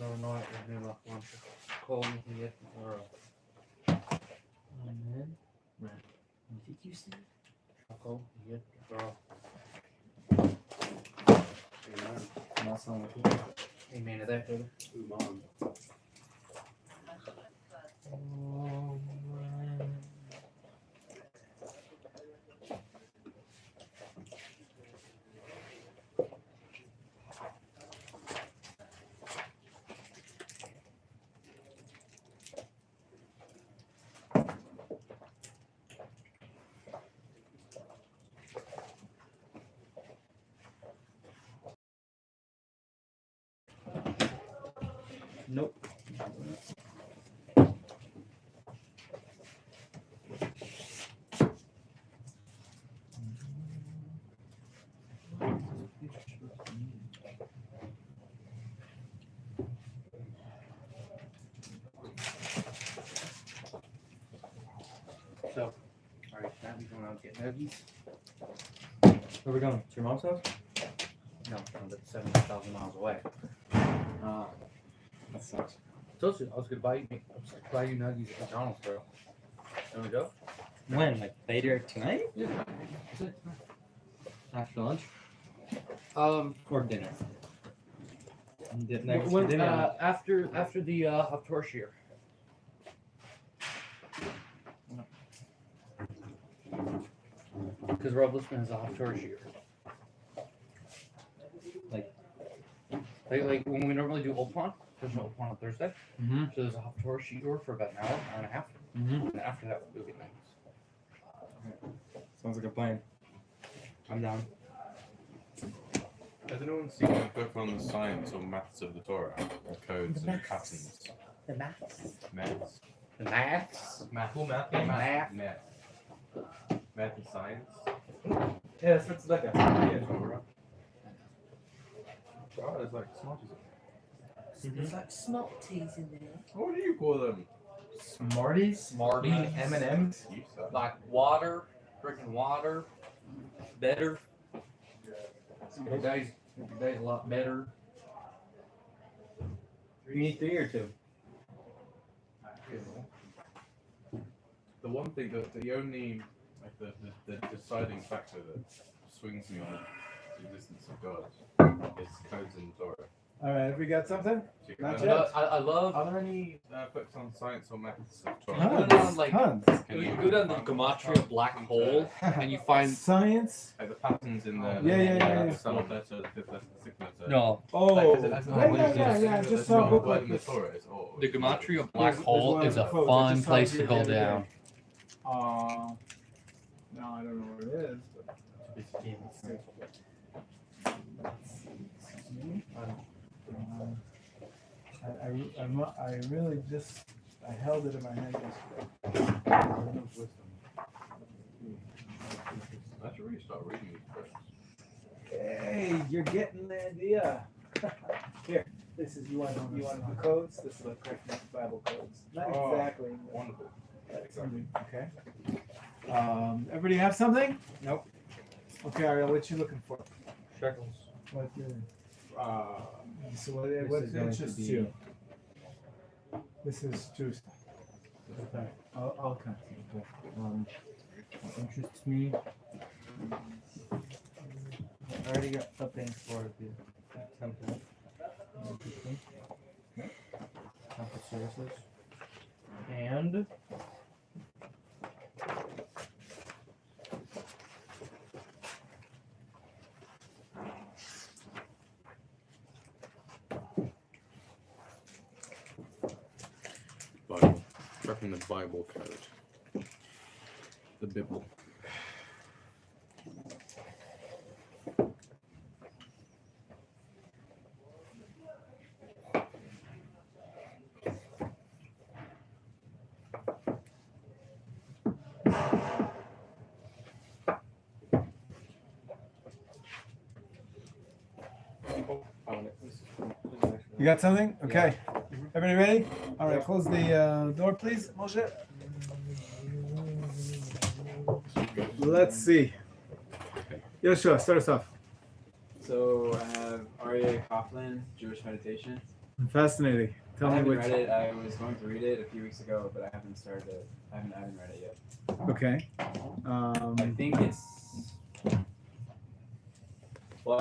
Illinois, call me yet or Amen. Right. What did you say? call yet or amen to that, brother. Nope. So, alright, now we going out get nuggies. Where are we going? To your mom's house? No, that's 7,000 miles away. That sucks. Told you I was gonna buy you nuggies at McDonald's, bro. Wanna go? When? Like later tonight? Yeah. After lunch? Um, Or dinner? Next when, dinner. after the Haftorah year. Because Rob Lispman has a Haftorah year. Like when we normally do Old Pond, there's no Old Pond on Thursday. Mm-hmm. So there's a Haftorah shiur for about an hour and a half. Mm-hmm. And after that, we'll get nuggies. Sounds like a plan. I'm down. Has anyone seen a book on the science or maths of the Torah? Or codes The and maths. patterns? The maths. Maths. The maths. Cool math. Math. Math and science. Yeah, that's like a Torah. Oh, there's like smarties. There's like smarties in there. What do you call them? Smarties? Smarties. M&M's? You said. Like water, drinking water, better. Your day's a lot better. You need 3 or 2? The one thing the only like the deciding factor that swings me on the existence of God is codes in the Torah. All right, have we got something? So you Not can- yet. I love. Are there any books on science or maths of Torah? Huh? Tons, like- tons. Can You go down the gematria black hole and you find Science. like the patterns in the Yeah. the fourth letter, the fifth letter, sixth letter. no Oh, Like, is it- yeah, that's yeah, not- what is yeah, this? yeah. That's Just not saw a book word like in the this. Torah, it's all- the gematria black There's hole one is of a the quotes. I fun just saw place it to the go other day. down. No, I don't know what it is. I really just I held it in my hand yesterday. I should really start reading these books. Hey, you're getting the idea. Here, this is you want the codes. This is the correct Bible codes. Not Oh, exactly. Wonderful. Okay. Everybody have something? Nope. Okay, Ariel, what you looking for? Shekels. What? So what is going to interests be- you? This is Tuesday. Okay. I'll count. Okay. What interests me? I already got something for the temple. Temple services. And Bible. Prepping the Bible code. The Bible. You got something? Okay. Everybody ready? All right. Close the door, please, Moshe. Let's see. Yoshua, start us off. So I have Aryeh Kaplan, Jewish Meditation. Fascinating. Tell I me haven't what. read it. I was going to read it a few weeks ago, but I haven't started it. I haven't read it yet. Okay. I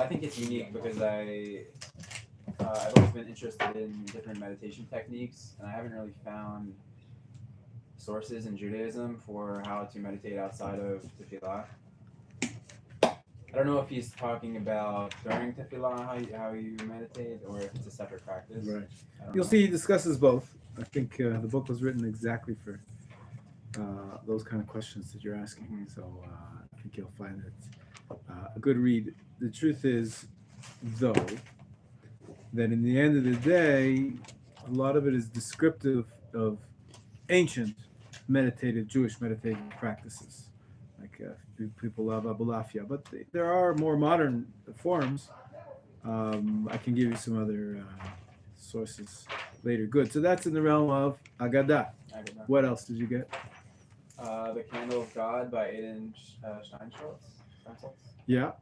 think it's unique because I've always been interested in different meditation techniques, and I haven't really found sources in Judaism for how to meditate outside of tefillah. I don't know if he's talking about during tefillah how you meditate, or if it's a separate practice. Right. I don't You'll know. see he discusses both. I think the book was written exactly for those kind of questions that you're asking. So I think you'll find it a good read. The truth is, though, that in the end of the day, a lot of it is descriptive of ancient Jewish meditative practices. Like people love Abulafia, but there are more modern forms. I can give you some other sources later. Good. So that's in the realm of Agadah. What else did you get? The Candle of God by Aidan Steinsaltz. Yeah.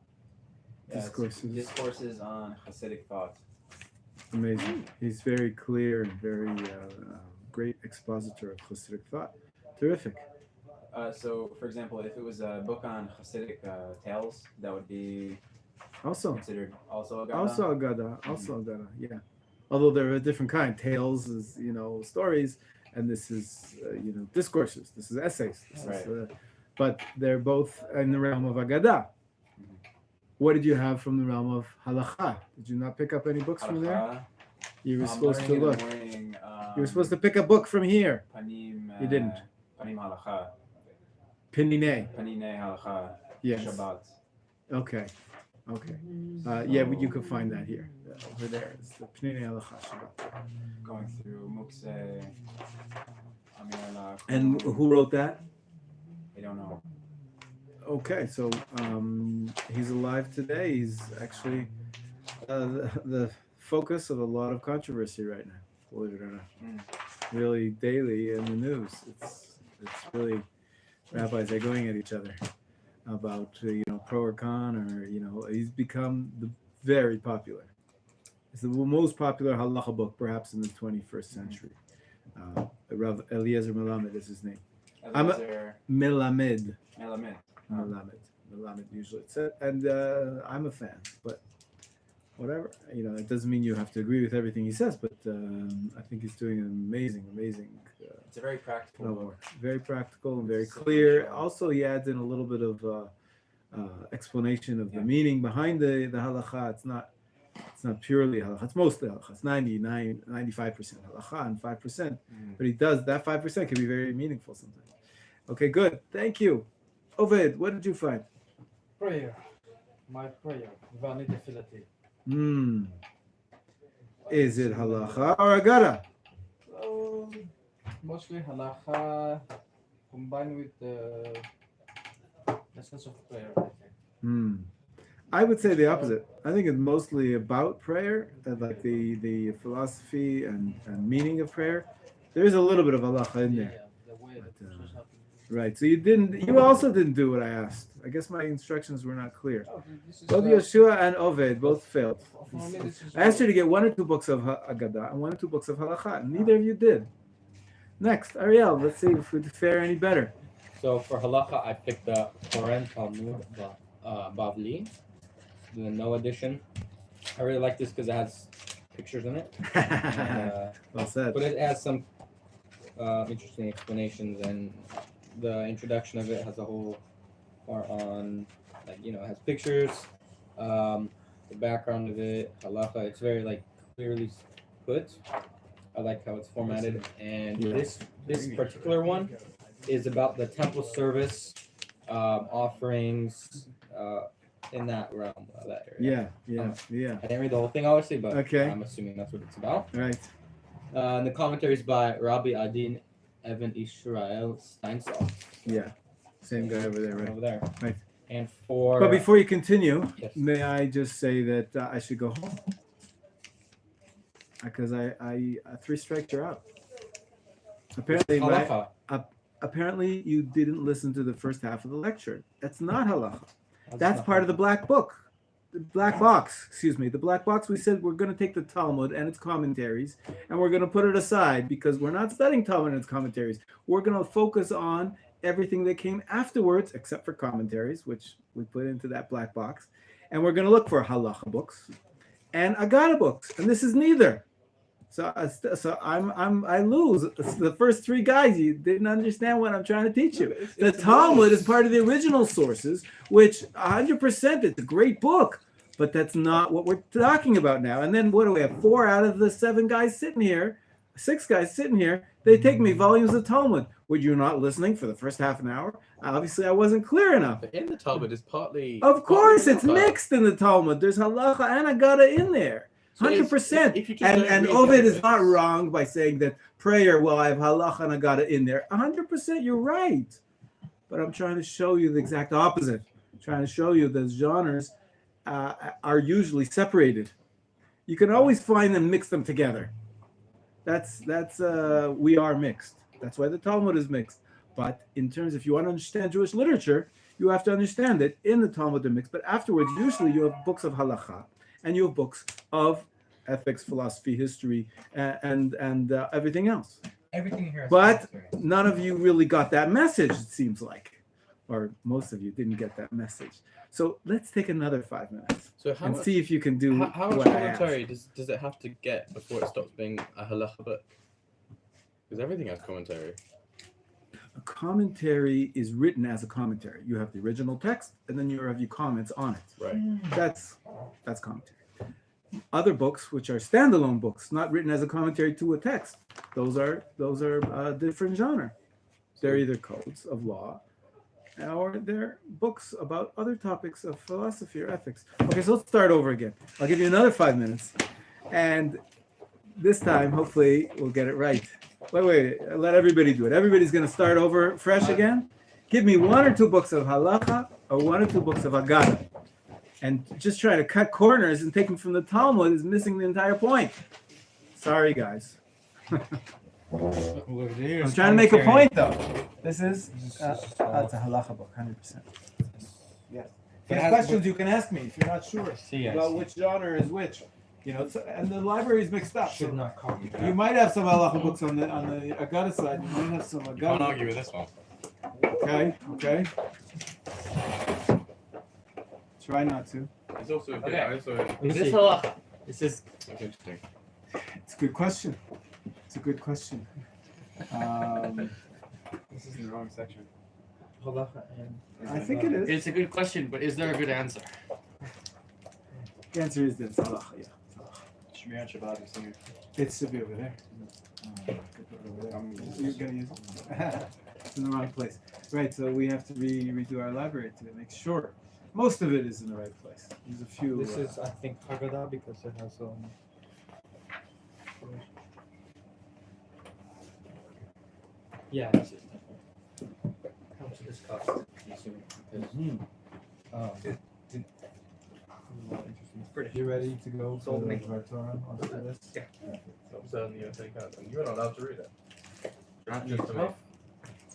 Yeah, it's discourses on Hasidic thought. Amazing. He's very clear and very great expositor of Hasidic thought. Terrific. So, for example, if it was a book on Hasidic tales, that would be Also considered also a Gada. Also Agadah. Yeah. Although they're a different kind. Tales is stories, and this is discourses. This is essays. But they're both in the realm of Agadah. What did you have from the realm of Halachah? Did you not pick up any books from there? You were supposed to look. You were supposed to pick a book from here. You didn't. Panim Halacha. Pinine. Panine Halacha. Yes. Shabbat. Okay. Yeah, but you could find that here. Over there. It's the Pinine Halacha Shabbat. Going through Mukse. Amir And who wrote that? I don't know. Okay, so he's alive today. He's actually the focus of a lot of controversy right now, believe it or not. Really daily in the news. It's really rabbis are going at each other about pro or con, or he's become very popular. It's the most popular halacha book perhaps in the 21st century. Rav Eliezer Melamed is his name. Melamed usually it's it. And I'm a fan, but whatever, it doesn't mean you have to agree with everything he says, but I think he's doing an amazing it's a very practical book. Very practical and very clear. Also, he adds in a little bit of explanation of the meaning behind the halacha. It's not purely halacha. It's mostly halacha. It's 95% halacha and 5%. But he does that 5% can be very meaningful sometimes. Okay, good. Thank you. Oved, what did you find? Prayer. My prayer. Vani tefillati. Is it halacha or agada? Mostly halacha combined with the lessons of prayer, I think. I would say the opposite. I think it's mostly about prayer, like the philosophy and meaning of prayer. There is a little bit of halacha in there. The way that Right. So you also didn't do what I asked. I guess my instructions were not clear. Both Yeshua and Oved both failed. I asked you to get 1 or 2 books of Agadah and 1 or 2 books of Halakha, and neither of you did. Next, Ariel, let's see if we fare any better. So for Halacha, I picked the Koren Talmud Bavli, the No edition. I really like this because it has pictures in it. Well said. But it has some interesting explanations, and the introduction of it has a whole part on, it has pictures, the background of it, halacha. It's very clearly put. I like how it's formatted, and this particular one is about the temple service, offerings, in that realm, that area. Yeah. I didn't read the whole thing, obviously, but Okay. I'm assuming that's what it's about. Right. And the commentaries by Rabbi Adin Evan Israel Steinsaltz. Yeah. Same guy over there, right? Over there. Right. And for But before you continue, Yes. may I just say that I should go home? Because I 3 strikes you're out. Apparently you didn't listen to the first half of the lecture. That's not halacha. That's part of the black book. black box, excuse me, the black box, we said we're going to take the Talmud and its commentaries and we're going to put it aside because we're not studying Talmud and its commentaries. We're going to focus on everything that came afterwards, except for commentaries, which we put into that black box. And we're going to look for halacha books and Agada books, and this is neither. So I lose. The first three guys, you didn't understand what I'm trying to teach you. The Talmud is part of the original sources, which 100%, it's a great book, but that's not what we're talking about now. And then what do we have? 4 out of the 7 guys sitting here, 6 guys sitting here, they take me volumes of Talmud. Were you not listening for the first half an hour? Obviously, I wasn't clear enough. But in the Talmud, it's partly. Of course, it's halacha. mixed in the Talmud. There's halacha and Agada in there. So 100%. if you just And don't read Ovid is the not others- wrong by saying that prayer, well, I have halacha and agada in there. 100% you're right. But I'm trying to show you the exact opposite. I'm trying to show you that genres are usually separated. You can always find them, mix them together. That's we are mixed. That's why the Talmud is mixed. But in terms, if you want to understand Jewish literature, you have to understand that in the Talmud they're mixed. But afterwards, usually you have books of halacha and you have books of ethics, philosophy, history, and everything else. Everything here. Is But commentary. none of you really got that message, it seems like. Or most of you didn't get that message. So let's take another 5 minutes So how and much, see if you can do how much what I asked. commentary does it have to get before it stops being a halacha book? Because everything has commentary. A commentary is written as a commentary. You have the original text, and then you have your comments on it. Right. That's commentary. Other books, which are standalone books, not written as a commentary to a text, those are different genre. They're either codes of law, or they're books about other topics of philosophy or ethics. Okay, so let's start over again. I'll give you another 5 minutes, and this time, hopefully, we'll get it right. Wait, let everybody do it. Everybody's going to start over fresh again. Give me 1 or 2 books of halacha or 1 or 2 books of agada. And just trying to cut corners and take them from the Talmud is missing the entire point. Sorry, guys. I'm trying to make a point, though. This is it's a halacha book, 100%. Yes. If you have questions, you can ask me if you're not sure about which genre is which. You know, and the library is mixed up. Should So not copy you might have some halacha books on the agada side. You might have some Can't agada. argue with this one. Okay. Try not to. It's also a bit. Okay. I also. Is this halacha? This is That's interesting. It's a good question. It's a good question. This is in the wrong section. Halacha and I think it is. it's a good question, but is there a good answer? The answer is that it's halacha. Yeah, it's halacha. Shmir Shabbat is here. It should be over there. You're gonna use it. It's in the wrong place. Right. So we have to redo our library to make sure most of it is in the right place. There's a few. this is, I think, Haggadah because it has yeah, this is how much this cost? You ready to go for Sold me. the Torah after this? Yeah. You're not allowed to read it. Not just a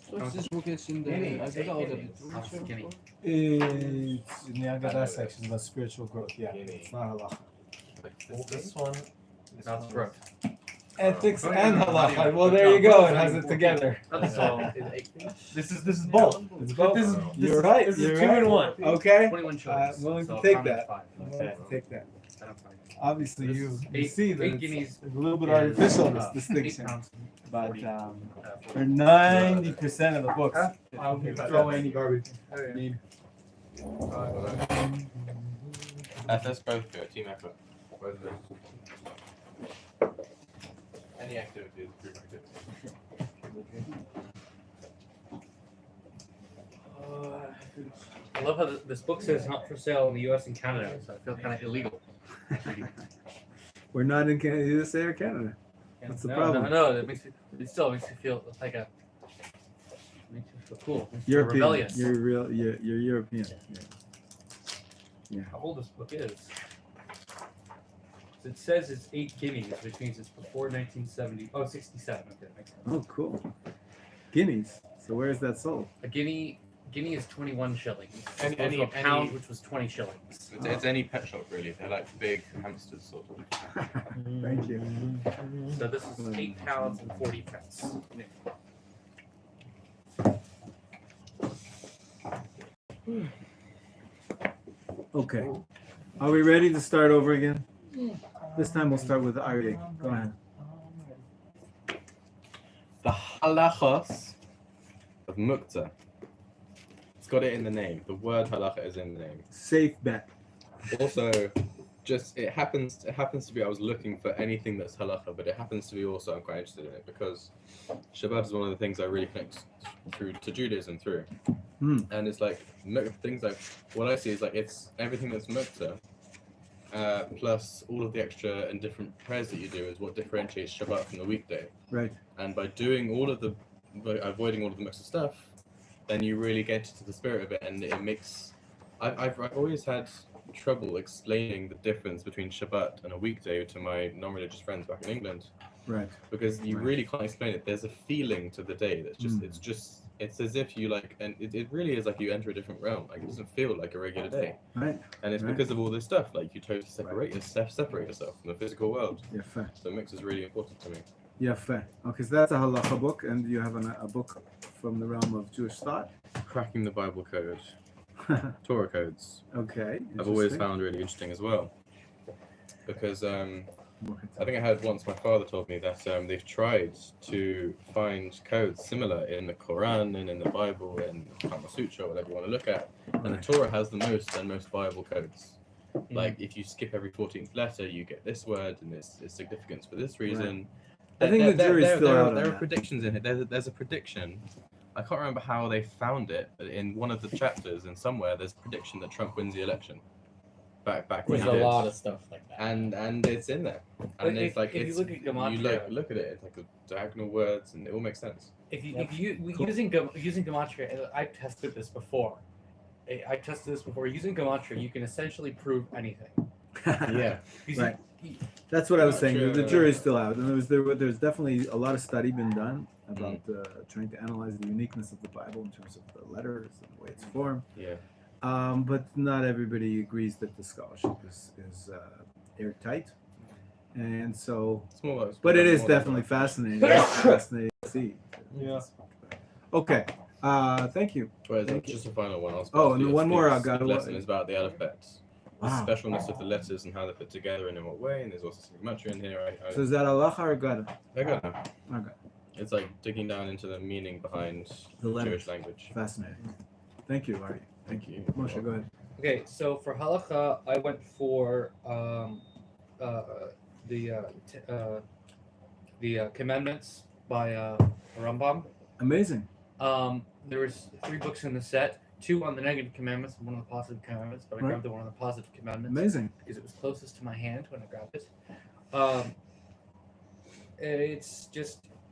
What's this book is in the Guinea. Agada or the Guinea. It's in the Agadah section about spiritual growth. Yeah, it's not halacha. This one. That's right. Ethics and halacha. Well, there you go. It has it together. So this is both. It's both. This is You're right. This is You're 2 right. in 1. Okay. 21 shows. I'm willing to so take counted that. 5. I'm willing to take that. That's fine. Obviously, This you is see that eight it's guineas a little bit is, artificial, this 8 distinction. pounds. But 40, for 90% of the books, I'll you give throw any garbage. Let's both do it. Team effort. Both of them. Any activity is group activity. I love how this book says not for sale in the U.S. and Canada, so I feel kind of illegal. We're not in Canada, USA or Canada. What's the problem? No, it still makes me feel like makes me feel cool. Makes me feel European. rebellious. You're European. Yeah. How old this book is? It says it's 8 guineas, which means it's before 1970. Oh, 67. Okay, that makes sense. Oh, cool. Guineas. So where is that sold? A guinea guinea is 21 shillings. Any- Any, a pound, any- which was 20 shillings. It's any pet shop really. They're like big hamsters sort of. Thank you. So this is 8 pounds and 40 pence. Okay. Are we ready to start over again? This time we'll start with Aryeh. Go ahead. The halachos of muktzah. It's got it in the name. The word halacha is in the name. Safe bet. Also, just it happens to be I was looking for anything that's halacha, but it happens to be also I'm quite interested in it because Shabbat is one of the things I really connect through to Judaism through. And it's like things like what I see is like it's everything that's muktzah plus all of the extra and different prayers that you do is what differentiates Shabbat from the weekday. Right. And by doing by avoiding all of the muktzah stuff, then you really get to the spirit of it, and it makes. I've always had trouble explaining the difference between Shabbat and a weekday to my non-religious friends back in England. Right. Because you really can't explain it. There's a feeling to the day that's just it's as if you like, and it really is like you enter a different realm. Like it doesn't feel like a regular day. Right. And it's because of all this stuff. Like you totally separate yourself from the physical world. Yeah, fair. So mix is really important to me. Yeah, fair. Okay, so that's a halacha book, and you have a book from the realm of Jewish thought. Cracking the Bible code, Torah codes. Okay. I've always interesting. found really interesting as well. Because I think I heard once my father told me that they've tried to find codes similar in the Quran and in the Bible and Kama Sutra, whatever you want to look at. And the Torah has the most Bible codes. Like if you skip every 14th letter, you get this word and its significance for this reason. I think the jury's still out on There are that. predictions in it. There's a prediction. I can't remember how they found it, but in one of the chapters and somewhere there's a prediction that Trump wins the election. Back when There's he a did. lot of stuff like that. And it's in there. But And it's like if you it's look at Gematria- you like look at it, it's like the diagonal words and it all makes sense. If you Cool. using Gematria, I tested this before. Using Gematria, you can essentially prove anything. Yeah. Because Right. That's what I was Not saying. sure. The jury's still out, and there's definitely a lot of study been done about trying to analyze the uniqueness of the Bible in terms of the letters and the way it's formed. Yeah. But not everybody agrees that the scholarship is airtight, and so. It's more, But it is definitely fascinating. It's fascinating to see. Yeah. Okay. Thank you. Whereas Thank you. just a final one. Oh, and one more I got. lesson is about the alphabets. The Wow. specialness of the letters and how they fit together and in what way, and there's also some gematria in here. So is that halacha or gada? I got it. Okay. It's like digging down into the meaning behind The letters. Jewish language. Fascinating. Thank you, Ari. Thank you. Moshe, go ahead. Okay, so for halacha, I went for the commandments by Rambam. Amazing. There was 3 books in the set, 2 on the negative commandments and 1 on the positive commandments, but I Right. grabbed the one on the positive commandments Amazing. because it was closest to my hand when I grabbed it.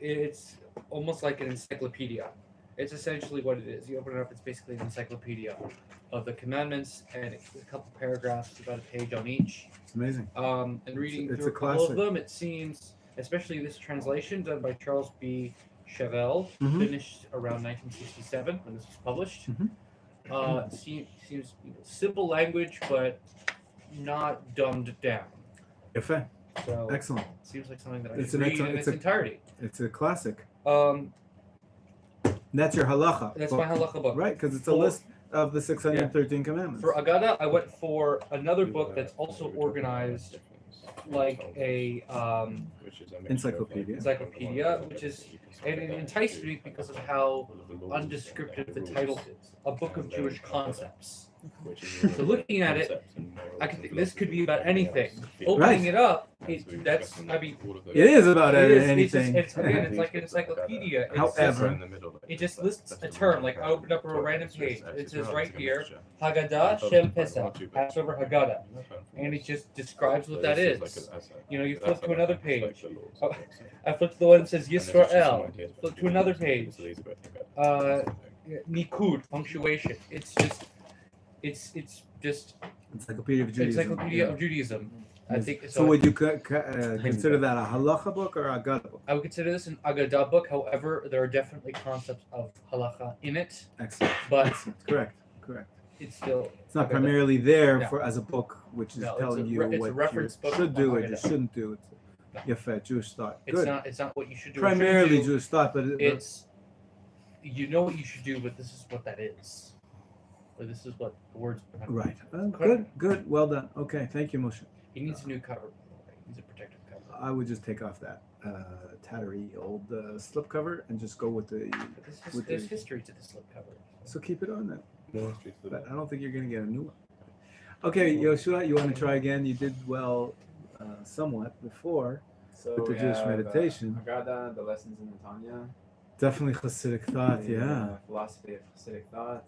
It's almost like an encyclopedia. It's essentially what it is. You open it up, it's basically an encyclopedia of the commandments, and it's a couple paragraphs, about a page on each. It's amazing. And reading it's through a a couple of classic. them, it seems, especially this translation done by Charles B. Chevelle, Mhm. finished around 1967 when this was published. Mhm. Seems simple language, but not dumbed down. Efe. So Excellent. it seems like something that I It's should an read excellent- in it's its entirety. It's a classic. Um, And that's your halacha. that's book, my halacha book. Right, because it's a For- list of the 613 commandments. For Agada, I went for another book that's also organized like a Which is a mixture of, Encyclopedia. encyclopedia, which is, and it enticed me because of how undescriptive the title is, A Book of Jewish Concepts. So looking at it, I could think this could be about anything. Opening Right. it up, it is about it is, anything. It's like an encyclopedia. However, it just lists a term. Like I opened up a random page. It says right here, Haggadah Shel Pesach, Passover Haggadah, and it just describes what that is. You know, you flip to another page. I flipped to the one that says Yisrael. Flip to another page. Nikud, punctuation. It's just Encyclopedia of Judaism. Encyclopedia of Judaism. I think So would you consider that a halacha book or a Agada book? I would consider this an Agadah book. However, there are definitely concepts of halacha in it, Excellent. but Excellent. Correct. it's still It's not Agadah. primarily there No. for as a book, which is No, it's telling a you re- it's a what you reference book should do on and you Haggadah. shouldn't do. It's a Jewish thought. It's Good. not. It's not what you should do. or shouldn't Primarily do. Jewish thought, but It's you know what you should do, but this is what that is. Or this is what the words. right. Correct. Good. Well done. Okay. Thank you, Moshe. He needs a new cover. By the way. He needs a protective cover. I would just take off that tattery old slip cover and just go with the. But with there's the- history to the slipcover. So keep it on then. More history to the But I don't think you're going to get a new one. Okay, Yoshua, you want to try again? You did well somewhat before. So With the we Jewish have, meditation. Haggadah, the lessons in the Tanya. Definitely Hasidic thought, the, yeah. Philosophy of Hasidic thought.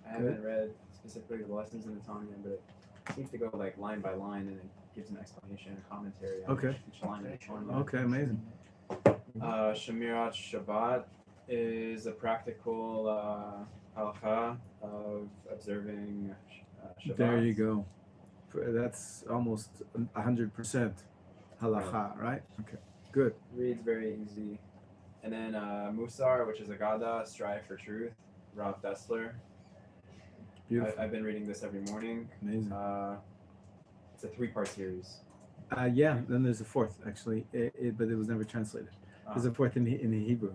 I Good. haven't read specifically the lessons in the Tanya, but it seems to go like line by line and it gives an explanation, a commentary on Okay. each line of the Tanya. Okay, amazing. Shemirat Shabbat is a practical halacha of observing Shabbat. There you go. That's almost 100% halacha, right? Okay, good. Reads very easy. And then Musar, which is a Gada, Strive for Truth, Rav Dessler. Beautiful. I've been reading this every morning. Amazing. It's a 3-part series. Yeah, then there's a fourth, actually, but it was never translated. There's a fourth in the Hebrew,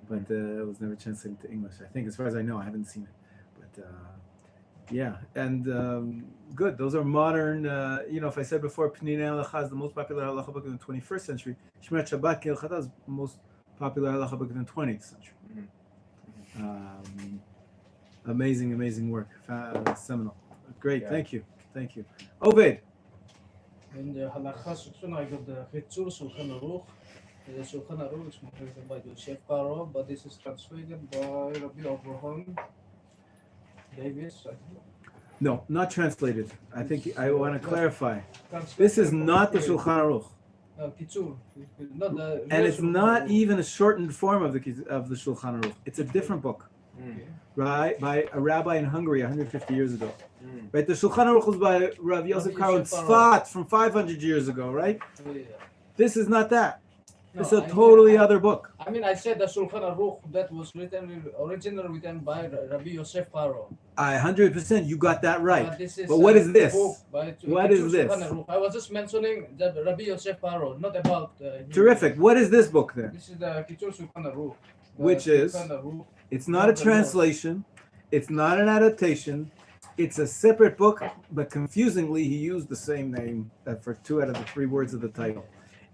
but it was never translated to English. I think, as far as I know, I haven't seen it. But yeah, and good. Those are modern. If I said before, Pnina Halacha is the most popular halacha book in the 21st century, Shemirat Shabbat Kehilchata is the most popular halacha book in the 20th century. Amazing work. Seminal. Great. Yeah. Thank you. Obed. In the Halakha section, I got the Hitzur Shulchan Aruch. The Shulchan Aruch is translated by Yosef Karo, but this is translated by Rabbi Abraham Davis. I think. No, not translated. I think I want to clarify. Translated This is not the by- Shulchan Aruch, Kitzur. Not the and real it's Shulchan not Aruch. even a shortened form of the Shulchan Aruch. It's a different book, right? By a rabbi in Hungary 150 years ago. Right, the Shulchan Aruch was by Rav Yosef Karo in Yosef Karo. Tzfat from 500 years ago, right? Oh, yeah. This is not that. No, It's a I mean, totally other book. I mean, I said the Shulchan Aruch that was originally written by Rabbi Yosef Karo. 100%, you got that right. But this is But what is the this? book by What Kitzur is this? Shulchan Aruch. I was just mentioning the Rabbi Yosef Karo, not about. Terrific. What is this book then? This is the Kitzur Shulchan Aruch. The Which is? Shulchan Aruch. It's not a Not the translation. It's not an adaptation. It's a separate book, but confusingly, he used the same name for 2 out of the 3 words of the title.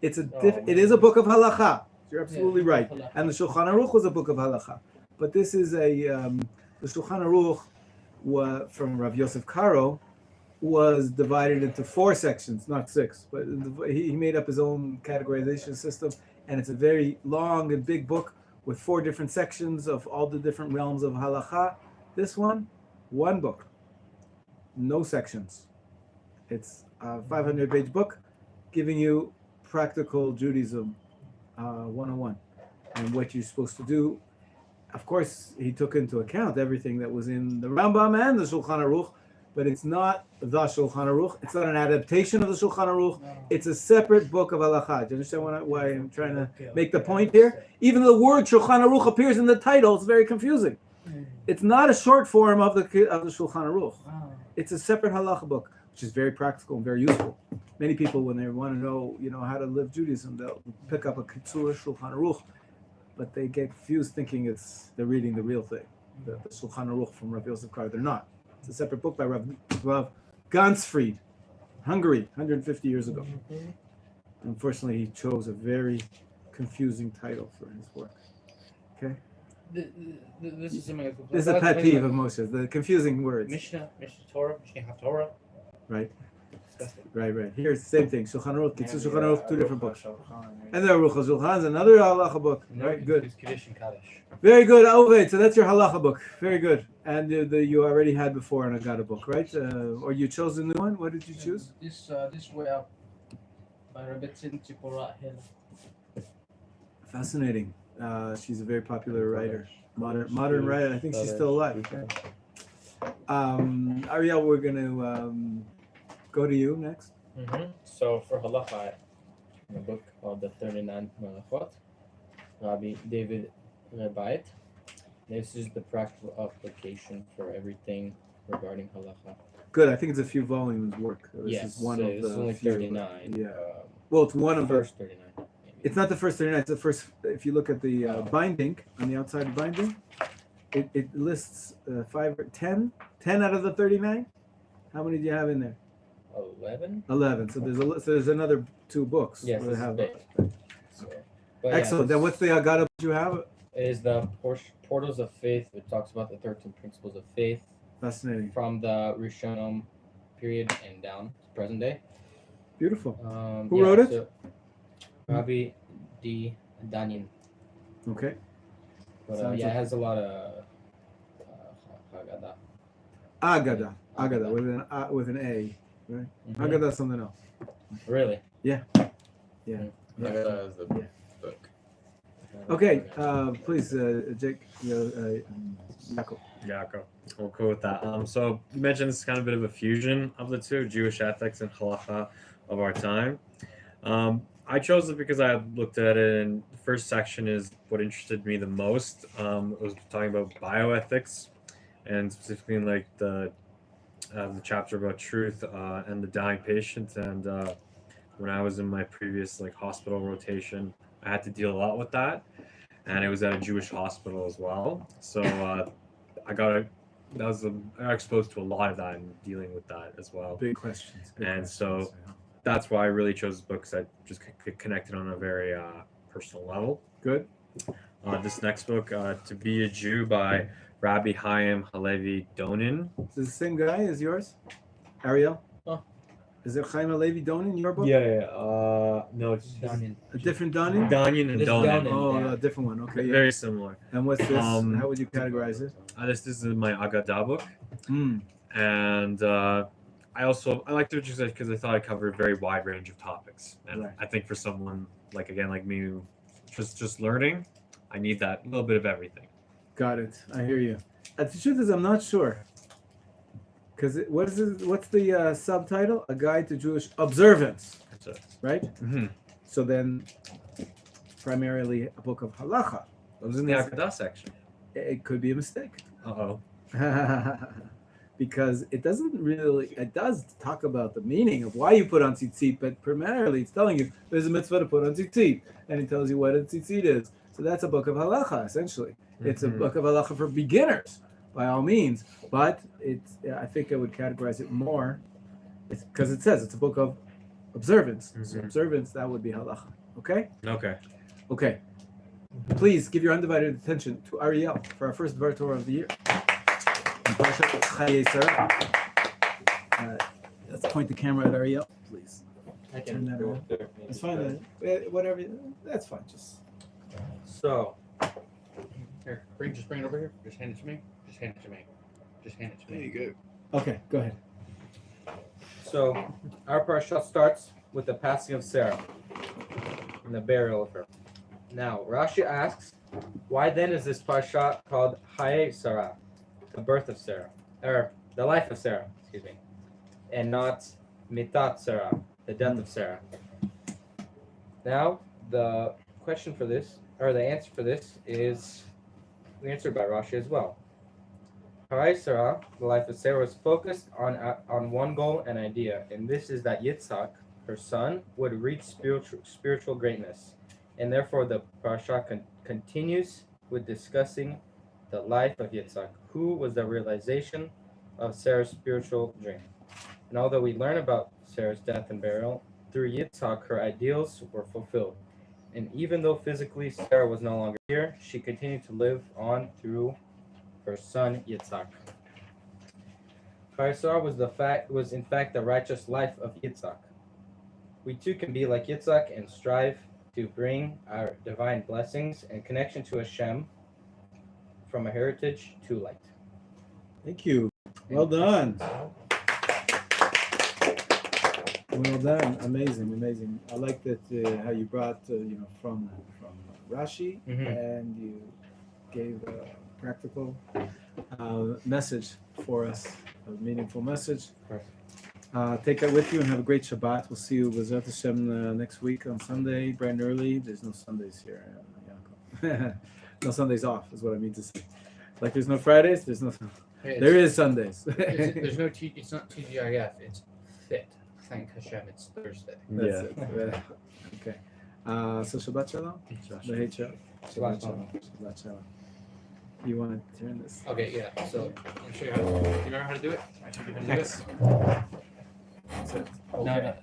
It is a book of halacha. You're absolutely Yeah, right. halacha. And the Shulchan Aruch was a book of halacha. But this is the Shulchan Aruch from Rav Yosef Karo was divided into 4 sections, not 6. But he made up his own categorization system, and it's a very long and big book with 4 different sections of all the different realms of halacha. This one book, no sections. It's a 500-page book giving you practical Judaism 101 and what you're supposed to do. Of course, he took into account everything that was in the Rambam and the Shulchan Aruch, but it's not the Shulchan Aruch. It's not an adaptation of the Shulchan Aruch. It's a separate book of halacha. Do you understand why I'm trying to make the point here? Even the word Shulchan Aruch appears in the title. It's very confusing. It's not a short form of the Shulchan Aruch. It's a separate halacha book, which is very practical and very useful. Many people, when they want to know, how to live Judaism, they'll pick up a Kitzur Shulchan Aruch, but they get confused thinking they're reading the real thing, the Shulchan Aruch from Rav Yosef Karo. They're not. It's a separate book by Rav Gansfried, Hungary, 150 years ago. Unfortunately, he chose a very confusing title for his work. Okay, This is something. this is a pet peeve of Moshe, the confusing words. Mishnah Torah, Mishnah HaTorah. Right. Disgusting. Right. Here's the same thing. Shulchan Aruch, Kitzur Shulchan Aruch, 2 different books. And And the Aruch HaShulchan is another halacha book. Right, good. It's Kiddush and Kaddish. Very good, Oved. So that's your halacha book. Very good. And you already had before an Agada book, right? Or you chose a new one? What did you choose? This way up by Rabbi Tzipora Hill. Fascinating. She's a very popular writer. Modern writer. I think she's still alive. Ariel, we're going to go to you next. So for halacha, in a book called the 39 Halachot, Rabbi David Rabbi. This is the practical application for everything regarding halacha. Good. I think it's a few volumes work. This Yes, is one so of this the is only few. 39. Yeah. Well, it's one of the first 39. Maybe. It's not the first 39. It's the first. If you look at the binding on the outside of binding, it lists 5 or 10 out of the 39. How many do you have in there? 11. 11. So there's another 2 books. Yes, that this have is big. So, but excellent. Yeah, Then what's the Agada you have? is the Portals of Faith. It talks about the 13 principles of faith Fascinating. from the Rishonim period and down to present day. Beautiful. Who wrote it? So, Rabbi D. Danin. Okay. But Sounds it like- has a lot of Haggadah. Agada with an A, right? Mhm. Agada something else. Really? Yeah. Haggadah is the Yeah. book. Okay. Please, Jake. Yaakov. Yaakov. We'll go with that. So you mentioned it's kind of a bit of a fusion of the two, Jewish ethics and halacha of our time. I chose it because I looked at it, and the first section is what interested me the most. It was talking about bioethics, and specifically in like the chapter about truth and the dying patient. And when I was in my previous like hospital rotation, I had to deal a lot with that, and it was at a Jewish hospital as well. So I got exposed to a lot of that and dealing with that as well. Big questions. And so that's why I really chose this book, because I just connected on a very personal level. Good. This next book, To Be a Jew by Rabbi Chaim Halevi Donin. Is this the same guy as yours? Ariel? Oh. Is it Chaim Levi Donin in your book? No, it's Danin. A different Donin? Danian and This is Donin. Donin. Oh, Yeah. a different one. Okay. Yeah. Very similar. And what's this? Um, How would you categorize it? This is my Agadah book. Mm. And I liked it just because I thought I covered a very wide range of topics. And Right. I think for someone like me who just learning, I need that little bit of everything. Got it. I hear you. The truth is, I'm not sure. Because what's the subtitle? A Guide to Jewish Observance, So, right? mm-hmm. So then, primarily a book of halacha. It was in the Agadah section. It could be a mistake. Uh-oh. Because it does talk about the meaning of why you put on tzitzit, but primarily it's telling you there's a mitzvah to put on tzitzit, and it tells you what a tzitzit is. So that's a book of halacha, essentially. It's a book of halacha for beginners, by all means, but I think I would categorize it more, because it says it's a book of observance. So observance, that would be halacha. Okay? Okay. Okay. Please give your undivided attention to Ariel for our first Dvar Torah of the year. Let's point the camera at Ariel, please. I Turn can that go on. up there. It's fine. Whatever. That's fine. Just So, here, just bring it over here. Just hand it to me. Just hand it to me. Just hand it to me. go. Okay. Go ahead. So, our parasha starts with the passing of Sarah and the burial of her. Now, Rashi asks, why then is this parasha called Haye Sarah, the birth of Sarah, or the life of Sarah, excuse me, and not Mitat Sarah, the death of Sarah? Now, the question for this, or the answer for this, is answered by Rashi as well. Haye Sarah, the life of Sarah, was focused on one goal and idea, and this is that Yitzhak, her son, would reach spiritual greatness. And therefore, the parasha continues with discussing the life of Yitzhak, who was the realization of Sarah's spiritual dream. And although we learn about Sarah's death and burial, through Yitzhak, her ideals were fulfilled. And even though physically Sarah was no longer here, she continued to live on through her son Yitzhak. Sarah was in fact the righteous life of Yitzhak. We too can be like Yitzhak and strive to bring our divine blessings and connection to Hashem from a heritage to light. Thank you. Well done. Well done. Amazing. I like that how you brought from Rashi, and you gave a practical message for us, a meaningful message. Take that with you and have a great Shabbat. We'll see you with Hashem next week on Sunday, bright and early. There's no Sundays here. No Sundays off is what I mean to say. Like there's no Fridays, there's no. There is Sundays. There's no it's not TGIF. It's fit. Thank Hashem. It's Thursday. That's it. Okay. So Shabbat Shalom. Shabbat Shalom. Shabbat Shalom. You want to turn this? Okay, yeah. So I'll show you how. Do you remember how to do it? I should you how to do it. That's it. Okay.